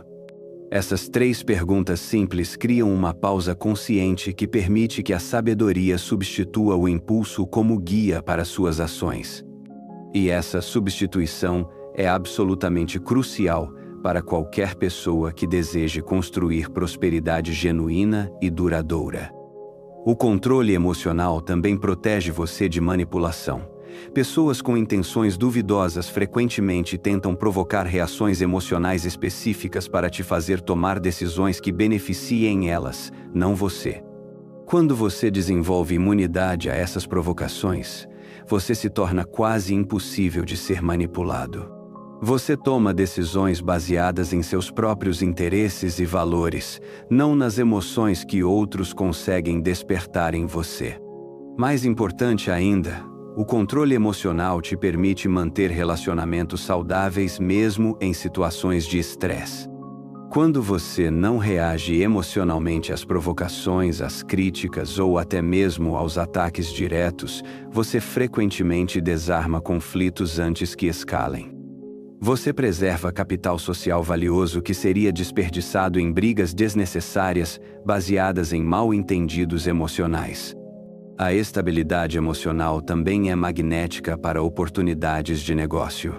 Essas 3 perguntas simples criam uma pausa consciente que permite que a sabedoria substitua o impulso como guia para suas ações. E essa substituição é absolutamente crucial para qualquer pessoa que deseje construir prosperidade genuína e duradoura. O controle emocional também protege você de manipulação. Pessoas com intenções duvidosas frequentemente tentam provocar reações emocionais específicas para te fazer tomar decisões que beneficiem elas, não você. Quando você desenvolve imunidade a essas provocações, você se torna quase impossível de ser manipulado. Você toma decisões baseadas em seus próprios interesses e valores, não nas emoções que outros conseguem despertar em você. Mais importante ainda, o controle emocional te permite manter relacionamentos saudáveis mesmo em situações de estresse. Quando você não reage emocionalmente às provocações, às críticas ou até mesmo aos ataques diretos, você frequentemente desarma conflitos antes que escalem. Você preserva capital social valioso que seria desperdiçado em brigas desnecessárias baseadas em mal-entendidos emocionais. A estabilidade emocional também é magnética para oportunidades de negócio.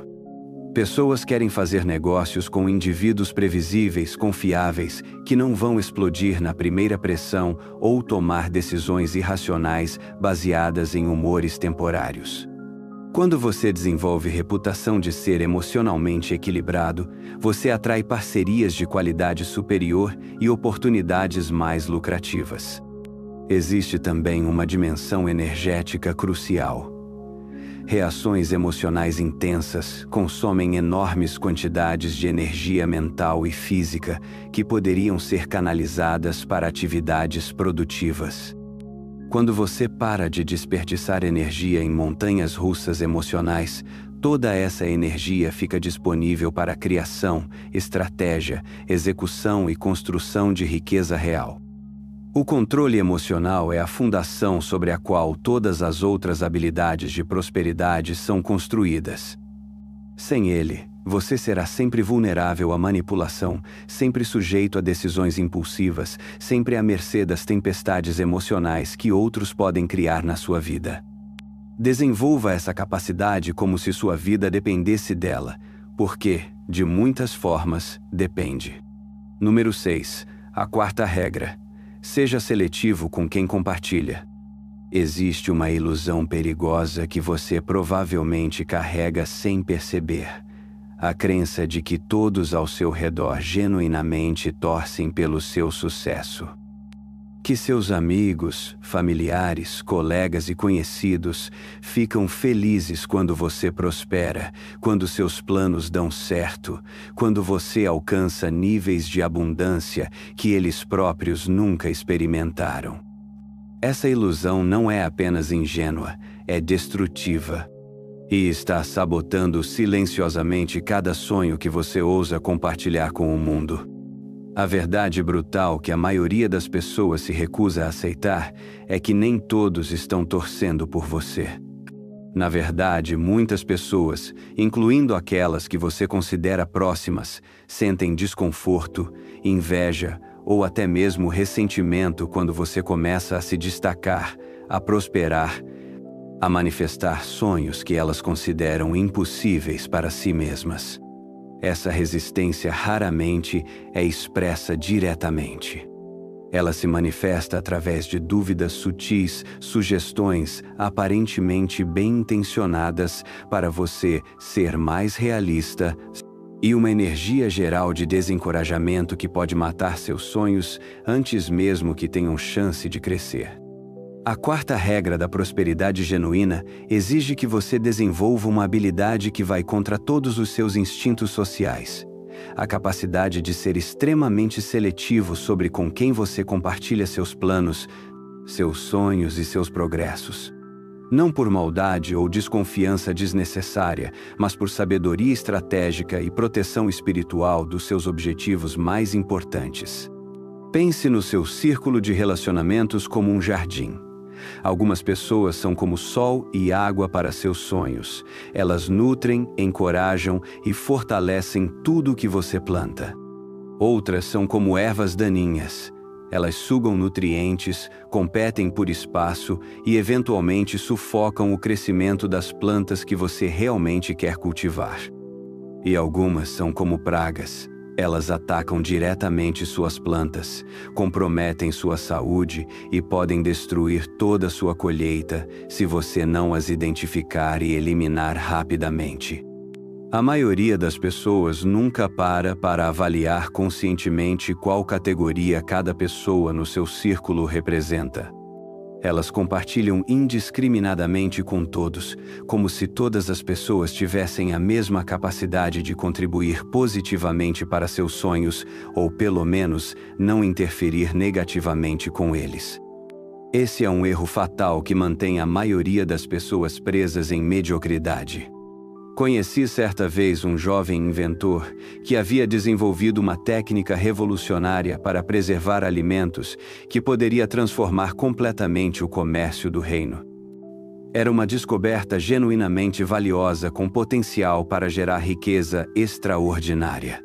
Pessoas querem fazer negócios com indivíduos previsíveis, confiáveis, que não vão explodir na primeira pressão ou tomar decisões irracionais baseadas em humores temporários. Quando você desenvolve reputação de ser emocionalmente equilibrado, você atrai parcerias de qualidade superior e oportunidades mais lucrativas. Existe também uma dimensão energética crucial. Reações emocionais intensas consomem enormes quantidades de energia mental e física que poderiam ser canalizadas para atividades produtivas. Quando você para de desperdiçar energia em montanhas russas emocionais, toda essa energia fica disponível para criação, estratégia, execução e construção de riqueza real. O controle emocional é a fundação sobre a qual todas as outras habilidades de prosperidade são construídas. Sem ele, você será sempre vulnerável à manipulação, sempre sujeito a decisões impulsivas, sempre à mercê das tempestades emocionais que outros podem criar na sua vida. Desenvolva essa capacidade como se sua vida dependesse dela, porque, de muitas formas, depende. Número 6. A quarta regra: seja seletivo com quem compartilha. Existe uma ilusão perigosa que você provavelmente carrega sem perceber. A crença de que todos ao seu redor genuinamente torcem pelo seu sucesso. Que seus amigos, familiares, colegas e conhecidos ficam felizes quando você prospera, quando seus planos dão certo, quando você alcança níveis de abundância que eles próprios nunca experimentaram. Essa ilusão não é apenas ingênua, é destrutiva. E está sabotando silenciosamente cada sonho que você ousa compartilhar com o mundo. A verdade brutal que a maioria das pessoas se recusa a aceitar é que nem todos estão torcendo por você. Na verdade, muitas pessoas, incluindo aquelas que você considera próximas, sentem desconforto, inveja ou até mesmo ressentimento quando você começa a se destacar, a prosperar, a manifestar sonhos que elas consideram impossíveis para si mesmas. Essa resistência raramente é expressa diretamente. Ela se manifesta através de dúvidas sutis, sugestões aparentemente bem intencionadas para você ser mais realista e uma energia geral de desencorajamento que pode matar seus sonhos antes mesmo que tenham chance de crescer. A quarta regra da prosperidade genuína exige que você desenvolva uma habilidade que vai contra todos os seus instintos sociais. A capacidade de ser extremamente seletivo sobre com quem você compartilha seus planos, seus sonhos e seus progressos. Não por maldade ou desconfiança desnecessária, mas por sabedoria estratégica e proteção espiritual dos seus objetivos mais importantes. Pense no seu círculo de relacionamentos como um jardim. Algumas pessoas são como sol e água para seus sonhos. Elas nutrem, encorajam e fortalecem tudo o que você planta. Outras são como ervas daninhas. Elas sugam nutrientes, competem por espaço e eventualmente sufocam o crescimento das plantas que você realmente quer cultivar. E algumas são como pragas. Elas atacam diretamente suas plantas, comprometem sua saúde e podem destruir toda a sua colheita se você não as identificar e eliminar rapidamente. A maioria das pessoas nunca para avaliar conscientemente qual categoria cada pessoa no seu círculo representa. Elas compartilham indiscriminadamente com todos, como se todas as pessoas tivessem a mesma capacidade de contribuir positivamente para seus sonhos, ou pelo menos não interferir negativamente com eles. Esse é um erro fatal que mantém a maioria das pessoas presas em mediocridade. Conheci certa vez um jovem inventor que havia desenvolvido uma técnica revolucionária para preservar alimentos que poderia transformar completamente o comércio do reino. Era uma descoberta genuinamente valiosa com potencial para gerar riqueza extraordinária.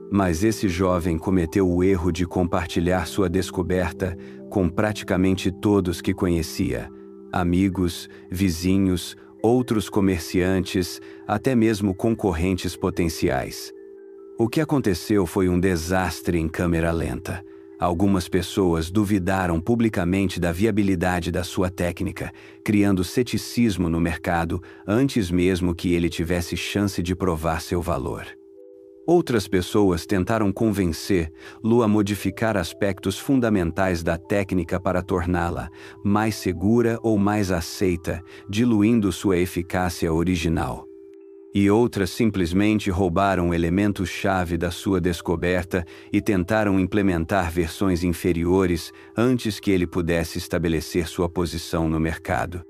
Mas esse jovem cometeu o erro de compartilhar sua descoberta com praticamente todos que conhecia, amigos, vizinhos, outros comerciantes, até mesmo concorrentes potenciais. O que aconteceu foi um desastre em câmera lenta. Algumas pessoas duvidaram publicamente da viabilidade da sua técnica, criando ceticismo no mercado antes mesmo que ele tivesse chance de provar seu valor. Outras pessoas tentaram convencê-lo a modificar aspectos fundamentais da técnica para torná-la mais segura ou mais aceita, diluindo sua eficácia original. E outras simplesmente roubaram elementos-chave da sua descoberta e tentaram implementar versões inferiores antes que ele pudesse estabelecer sua posição no mercado.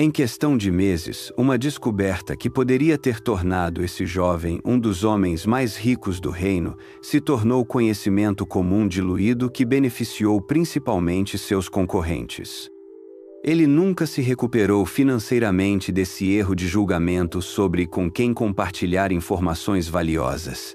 Em questão de meses, uma descoberta que poderia ter tornado esse jovem um dos homens mais ricos do reino se tornou conhecimento comum diluído que beneficiou principalmente seus concorrentes. Ele nunca se recuperou financeiramente desse erro de julgamento sobre com quem compartilhar informações valiosas.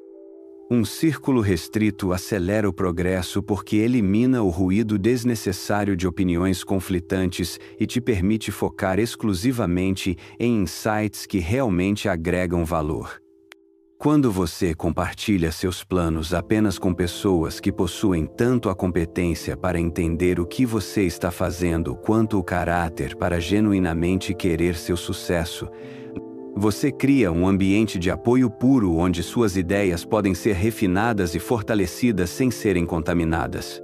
Um círculo restrito acelera o progresso porque elimina o ruído desnecessário de opiniões conflitantes e te permite focar exclusivamente em insights que realmente agregam valor. Quando você compartilha seus planos apenas com pessoas que possuem tanto a competência para entender o que você está fazendo quanto o caráter para genuinamente querer seu sucesso, você cria um ambiente de apoio puro onde suas ideias podem ser refinadas e fortalecidas sem serem contaminadas.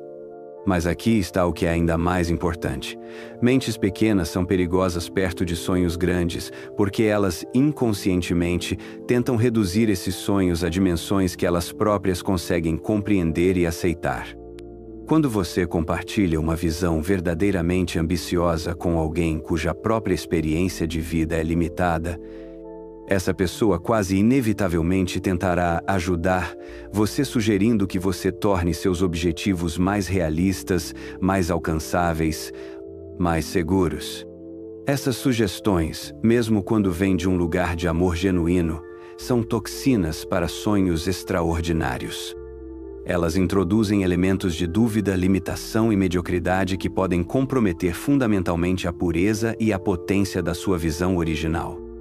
Mas aqui está o que é ainda mais importante. Mentes pequenas são perigosas perto de sonhos grandes, porque elas, inconscientemente, tentam reduzir esses sonhos a dimensões que elas próprias conseguem compreender e aceitar. Quando você compartilha uma visão verdadeiramente ambiciosa com alguém cuja própria experiência de vida é limitada, essa pessoa quase inevitavelmente tentará ajudar você, sugerindo que você torne seus objetivos mais realistas, mais alcançáveis, mais seguros. Essas sugestões, mesmo quando vêm de um lugar de amor genuíno, são toxinas para sonhos extraordinários. Elas introduzem elementos de dúvida, limitação e mediocridade que podem comprometer fundamentalmente a pureza e a potência da sua visão original.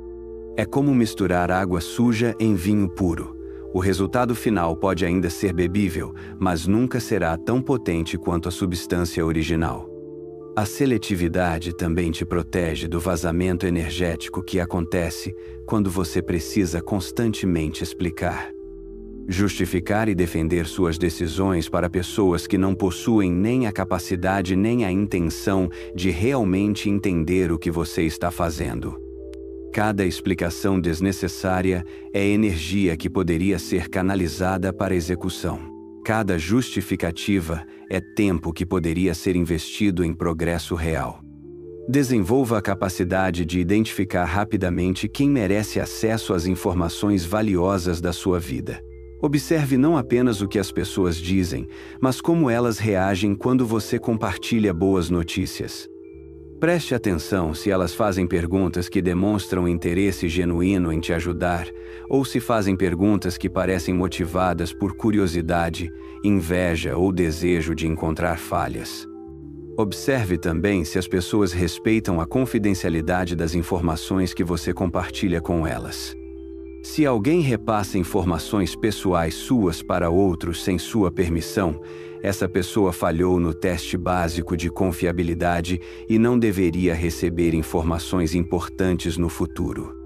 É como misturar água suja em vinho puro. O resultado final pode ainda ser bebível, mas nunca será tão potente quanto a substância original. A seletividade também te protege do vazamento energético que acontece quando você precisa constantemente explicar, justificar e defender suas decisões para pessoas que não possuem nem a capacidade nem a intenção de realmente entender o que você está fazendo. Cada explicação desnecessária é energia que poderia ser canalizada para execução. Cada justificativa é tempo que poderia ser investido em progresso real. Desenvolva a capacidade de identificar rapidamente quem merece acesso às informações valiosas da sua vida. Observe não apenas o que as pessoas dizem, mas como elas reagem quando você compartilha boas notícias. Preste atenção se elas fazem perguntas que demonstram interesse genuíno em te ajudar, ou se fazem perguntas que parecem motivadas por curiosidade, inveja ou desejo de encontrar falhas. Observe também se as pessoas respeitam a confidencialidade das informações que você compartilha com elas. Se alguém repassa informações pessoais suas para outros sem sua permissão, essa pessoa falhou no teste básico de confiabilidade e não deveria receber informações importantes no futuro.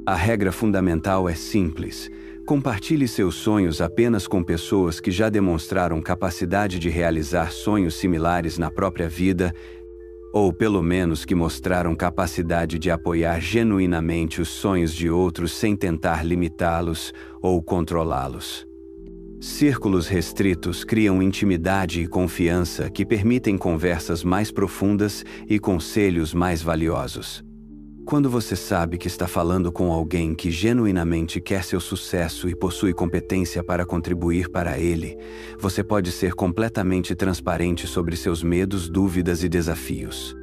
A regra fundamental é simples: compartilhe seus sonhos apenas com pessoas que já demonstraram capacidade de realizar sonhos similares na própria vida, ou pelo menos que mostraram capacidade de apoiar genuinamente os sonhos de outros sem tentar limitá-los ou controlá-los. Círculos restritos criam intimidade e confiança que permitem conversas mais profundas e conselhos mais valiosos. Quando você sabe que está falando com alguém que genuinamente quer seu sucesso e possui competência para contribuir para ele, você pode ser completamente transparente sobre seus medos, dúvidas e desafios.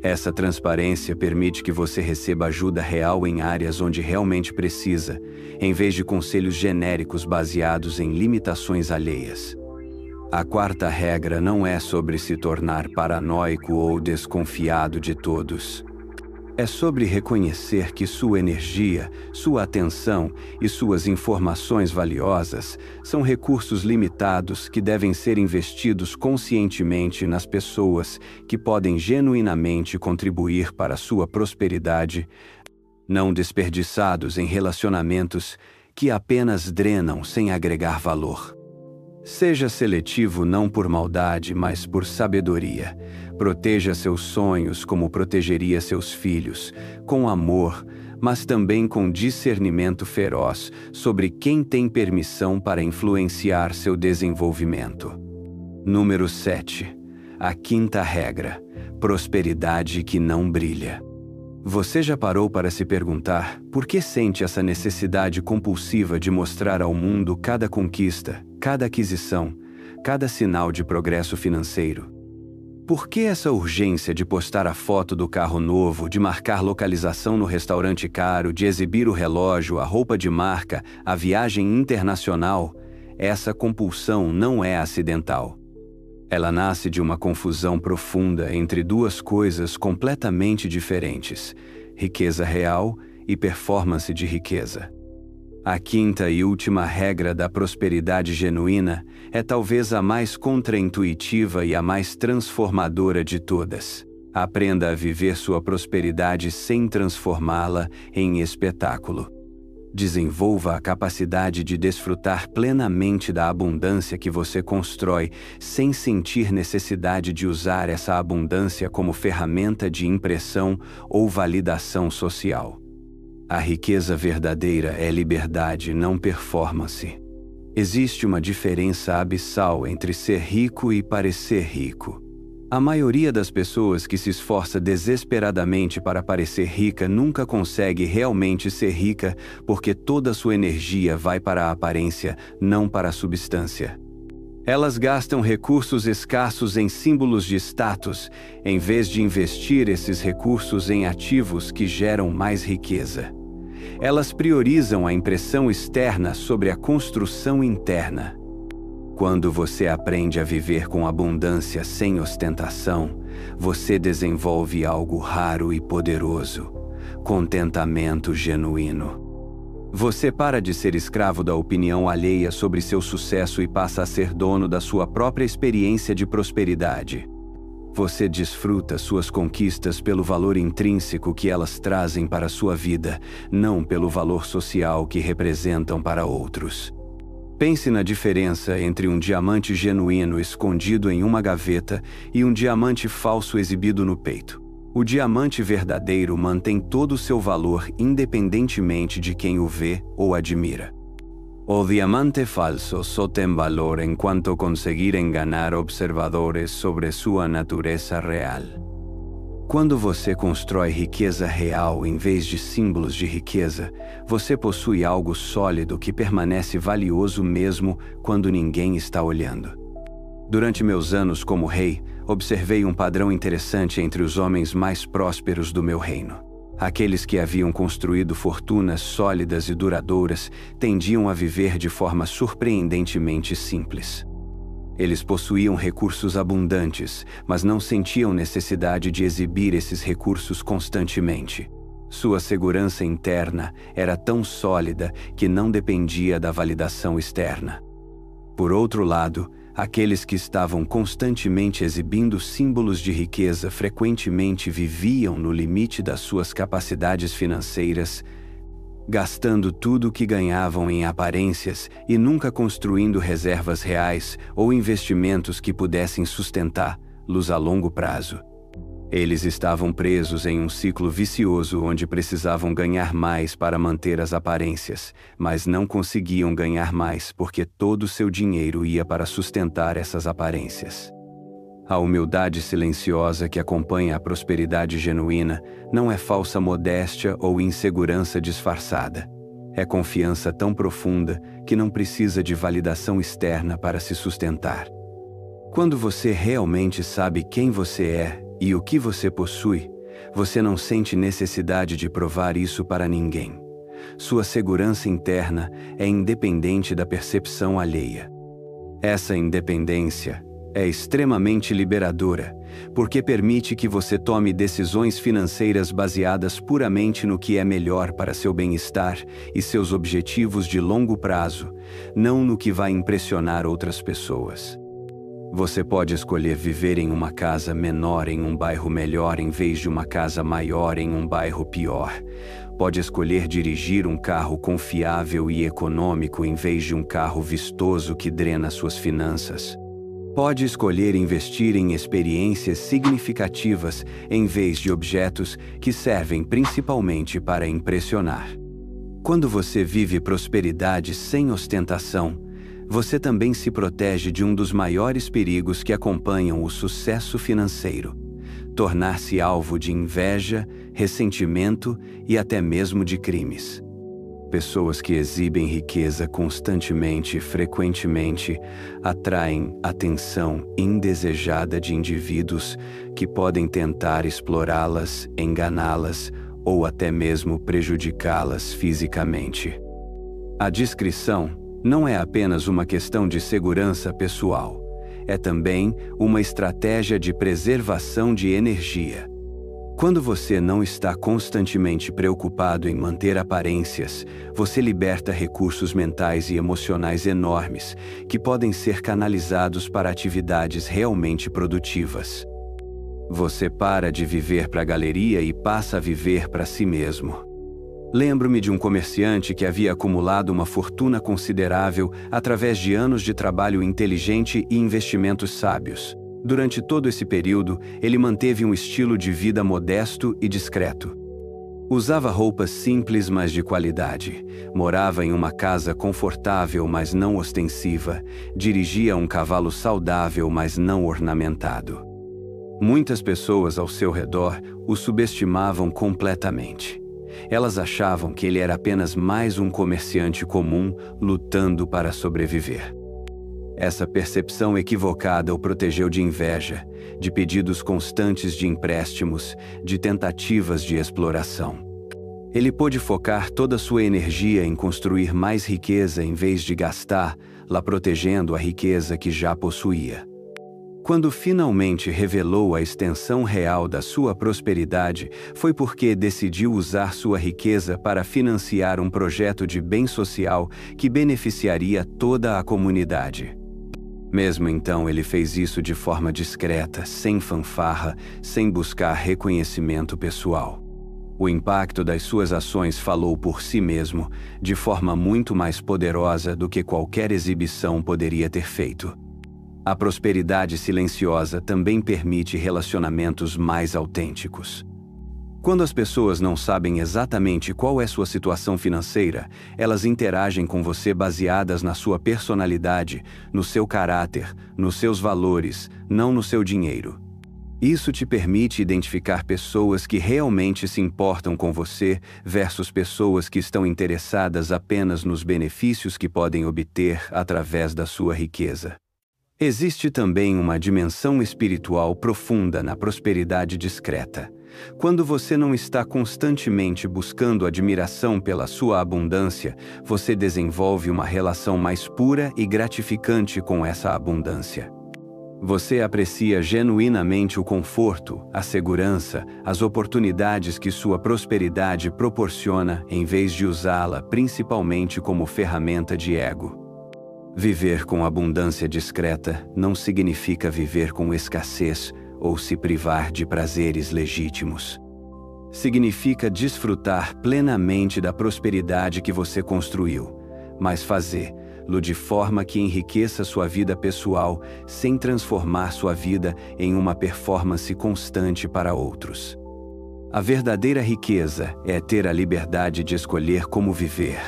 Essa transparência permite que você receba ajuda real em áreas onde realmente precisa, em vez de conselhos genéricos baseados em limitações alheias. A quarta regra não é sobre se tornar paranoico ou desconfiado de todos. É sobre reconhecer que sua energia, sua atenção e suas informações valiosas são recursos limitados que devem ser investidos conscientemente nas pessoas que podem genuinamente contribuir para sua prosperidade, não desperdiçados em relacionamentos que apenas drenam sem agregar valor. Seja seletivo não por maldade, mas por sabedoria. Proteja seus sonhos como protegeria seus filhos, com amor, mas também com discernimento feroz sobre quem tem permissão para influenciar seu desenvolvimento. Número 7. A quinta regra: prosperidade que não brilha. Você já parou para se perguntar por que sente essa necessidade compulsiva de mostrar ao mundo cada conquista, cada aquisição, cada sinal de progresso financeiro? Por que essa urgência de postar a foto do carro novo, de marcar localização no restaurante caro, de exibir o relógio, a roupa de marca, a viagem internacional? Essa compulsão não é acidental. Ela nasce de uma confusão profunda entre duas coisas completamente diferentes: riqueza real e performance de riqueza. A quinta e última regra da prosperidade genuína é talvez a mais contraintuitiva e a mais transformadora de todas. Aprenda a viver sua prosperidade sem transformá-la em espetáculo. Desenvolva a capacidade de desfrutar plenamente da abundância que você constrói, sem sentir necessidade de usar essa abundância como ferramenta de impressão ou validação social. A riqueza verdadeira é liberdade, não performance. Existe uma diferença abissal entre ser rico e parecer rico. A maioria das pessoas que se esforça desesperadamente para parecer rica nunca consegue realmente ser rica porque toda sua energia vai para a aparência, não para a substância. Elas gastam recursos escassos em símbolos de status, em vez de investir esses recursos em ativos que geram mais riqueza. Elas priorizam a impressão externa sobre a construção interna. Quando você aprende a viver com abundância sem ostentação, você desenvolve algo raro e poderoso: contentamento genuíno. Você para de ser escravo da opinião alheia sobre seu sucesso e passa a ser dono da sua própria experiência de prosperidade. Você desfruta suas conquistas pelo valor intrínseco que elas trazem para a sua vida, não pelo valor social que representam para outros. Pense na diferença entre um diamante genuíno escondido em uma gaveta e um diamante falso exibido no peito. O diamante verdadeiro mantém todo o seu valor independentemente de quem o vê ou admira. O diamante falso só tem valor enquanto conseguir enganar observadores sobre sua natureza real. Quando você constrói riqueza real em vez de símbolos de riqueza, você possui algo sólido que permanece valioso mesmo quando ninguém está olhando. Durante meus anos como rei, observei um padrão interessante entre os homens mais prósperos do meu reino. Aqueles que haviam construído fortunas sólidas e duradouras tendiam a viver de forma surpreendentemente simples. Eles possuíam recursos abundantes, mas não sentiam necessidade de exibir esses recursos constantemente. Sua segurança interna era tão sólida que não dependia da validação externa. Por outro lado, aqueles que estavam constantemente exibindo símbolos de riqueza frequentemente viviam no limite das suas capacidades financeiras, gastando tudo o que ganhavam em aparências e nunca construindo reservas reais ou investimentos que pudessem sustentá-los a longo prazo. Eles estavam presos em um ciclo vicioso onde precisavam ganhar mais para manter as aparências, mas não conseguiam ganhar mais porque todo o seu dinheiro ia para sustentar essas aparências. A humildade silenciosa que acompanha a prosperidade genuína não é falsa modéstia ou insegurança disfarçada. É confiança tão profunda que não precisa de validação externa para se sustentar. Quando você realmente sabe quem você é e o que você possui, você não sente necessidade de provar isso para ninguém. Sua segurança interna é independente da percepção alheia. Essa independência é extremamente liberadora, porque permite que você tome decisões financeiras baseadas puramente no que é melhor para seu bem-estar e seus objetivos de longo prazo, não no que vai impressionar outras pessoas. Você pode escolher viver em uma casa menor em um bairro melhor em vez de uma casa maior em um bairro pior. Pode escolher dirigir um carro confiável e econômico em vez de um carro vistoso que drena suas finanças. Pode escolher investir em experiências significativas em vez de objetos que servem principalmente para impressionar. Quando você vive prosperidade sem ostentação, você também se protege de um dos maiores perigos que acompanham o sucesso financeiro: tornar-se alvo de inveja, ressentimento e até mesmo de crimes. Pessoas que exibem riqueza constantemente e frequentemente atraem atenção indesejada de indivíduos que podem tentar explorá-las, enganá-las ou até mesmo prejudicá-las fisicamente. A discrição não é apenas uma questão de segurança pessoal, é também uma estratégia de preservação de energia. Quando você não está constantemente preocupado em manter aparências, você liberta recursos mentais e emocionais enormes que podem ser canalizados para atividades realmente produtivas. Você para de viver para a galeria e passa a viver para si mesmo. Lembro-me de um comerciante que havia acumulado uma fortuna considerável através de anos de trabalho inteligente e investimentos sábios. Durante todo esse período, ele manteve um estilo de vida modesto e discreto. Usava roupas simples, mas de qualidade. Morava em uma casa confortável, mas não ostensiva. Dirigia um cavalo saudável, mas não ornamentado. Muitas pessoas ao seu redor o subestimavam completamente. Elas achavam que ele era apenas mais um comerciante comum lutando para sobreviver. Essa percepção equivocada o protegeu de inveja, de pedidos constantes de empréstimos, de tentativas de exploração. Ele pôde focar toda sua energia em construir mais riqueza em vez de gastá-la protegendo a riqueza que já possuía. Quando finalmente revelou a extensão real da sua prosperidade, foi porque decidiu usar sua riqueza para financiar um projeto de bem social que beneficiaria toda a comunidade. Mesmo então, ele fez isso de forma discreta, sem fanfarra, sem buscar reconhecimento pessoal. O impacto das suas ações falou por si mesmo, de forma muito mais poderosa do que qualquer exibição poderia ter feito. A prosperidade silenciosa também permite relacionamentos mais autênticos. Quando as pessoas não sabem exatamente qual é sua situação financeira, elas interagem com você baseadas na sua personalidade, no seu caráter, nos seus valores, não no seu dinheiro. Isso te permite identificar pessoas que realmente se importam com você versus pessoas que estão interessadas apenas nos benefícios que podem obter através da sua riqueza. Existe também uma dimensão espiritual profunda na prosperidade discreta. Quando você não está constantemente buscando admiração pela sua abundância, você desenvolve uma relação mais pura e gratificante com essa abundância. Você aprecia genuinamente o conforto, a segurança, as oportunidades que sua prosperidade proporciona em vez de usá-la principalmente como ferramenta de ego. Viver com abundância discreta não significa viver com escassez ou se privar de prazeres legítimos. Significa desfrutar plenamente da prosperidade que você construiu, mas fazê-lo de forma que enriqueça sua vida pessoal sem transformar sua vida em uma performance constante para outros. A verdadeira riqueza é ter a liberdade de escolher como viver,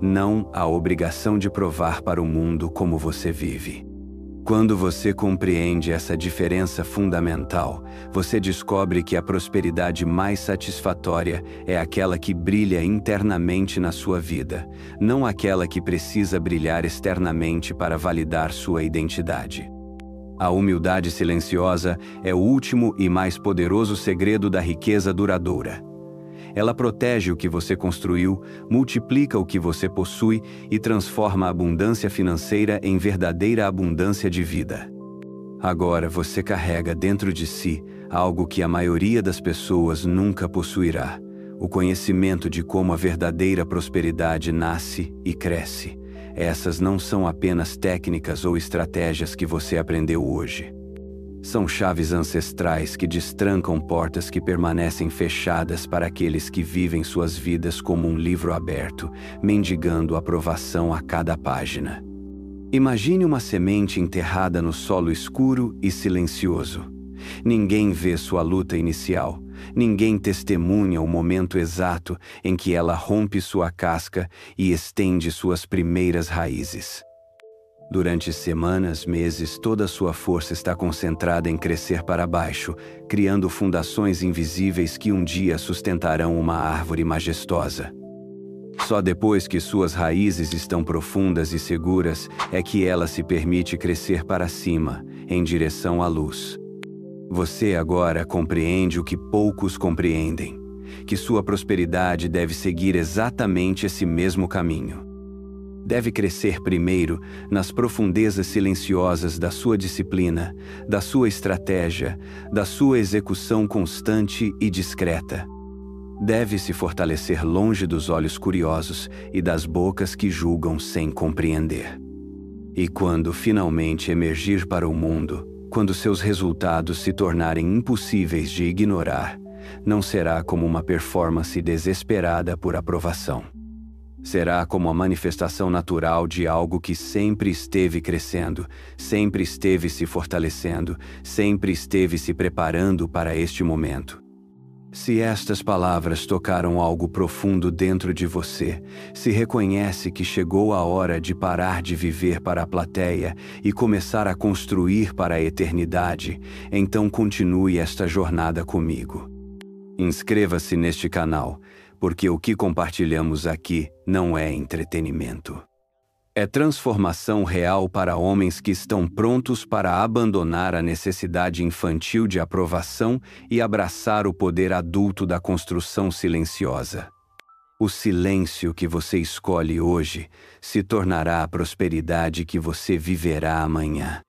não a obrigação de provar para o mundo como você vive. Quando você compreende essa diferença fundamental, você descobre que a prosperidade mais satisfatória é aquela que brilha internamente na sua vida, não aquela que precisa brilhar externamente para validar sua identidade. A humildade silenciosa é o último e mais poderoso segredo da riqueza duradoura. Ela protege o que você construiu, multiplica o que você possui e transforma a abundância financeira em verdadeira abundância de vida. Agora você carrega dentro de si algo que a maioria das pessoas nunca possuirá: o conhecimento de como a verdadeira prosperidade nasce e cresce. Essas não são apenas técnicas ou estratégias que você aprendeu hoje. São chaves ancestrais que destrancam portas que permanecem fechadas para aqueles que vivem suas vidas como um livro aberto, mendigando aprovação a cada página. Imagine uma semente enterrada no solo escuro e silencioso. Ninguém vê sua luta inicial, ninguém testemunha o momento exato em que ela rompe sua casca e estende suas primeiras raízes. Durante semanas, meses, toda a sua força está concentrada em crescer para baixo, criando fundações invisíveis que um dia sustentarão uma árvore majestosa. Só depois que suas raízes estão profundas e seguras é que ela se permite crescer para cima, em direção à luz. Você agora compreende o que poucos compreendem, que sua prosperidade deve seguir exatamente esse mesmo caminho. Deve crescer primeiro nas profundezas silenciosas da sua disciplina, da sua estratégia, da sua execução constante e discreta. Deve se fortalecer longe dos olhos curiosos e das bocas que julgam sem compreender. E quando finalmente emergir para o mundo, quando seus resultados se tornarem impossíveis de ignorar, não será como uma performance desesperada por aprovação. Será como a manifestação natural de algo que sempre esteve crescendo, sempre esteve se fortalecendo, sempre esteve se preparando para este momento. Se estas palavras tocaram algo profundo dentro de você, se reconhece que chegou a hora de parar de viver para a plateia e começar a construir para a eternidade, então continue esta jornada comigo. Inscreva-se neste canal, porque o que compartilhamos aqui não é entretenimento. É transformação real para homens que estão prontos para abandonar a necessidade infantil de aprovação e abraçar o poder adulto da construção silenciosa. O silêncio que você escolhe hoje se tornará a prosperidade que você viverá amanhã.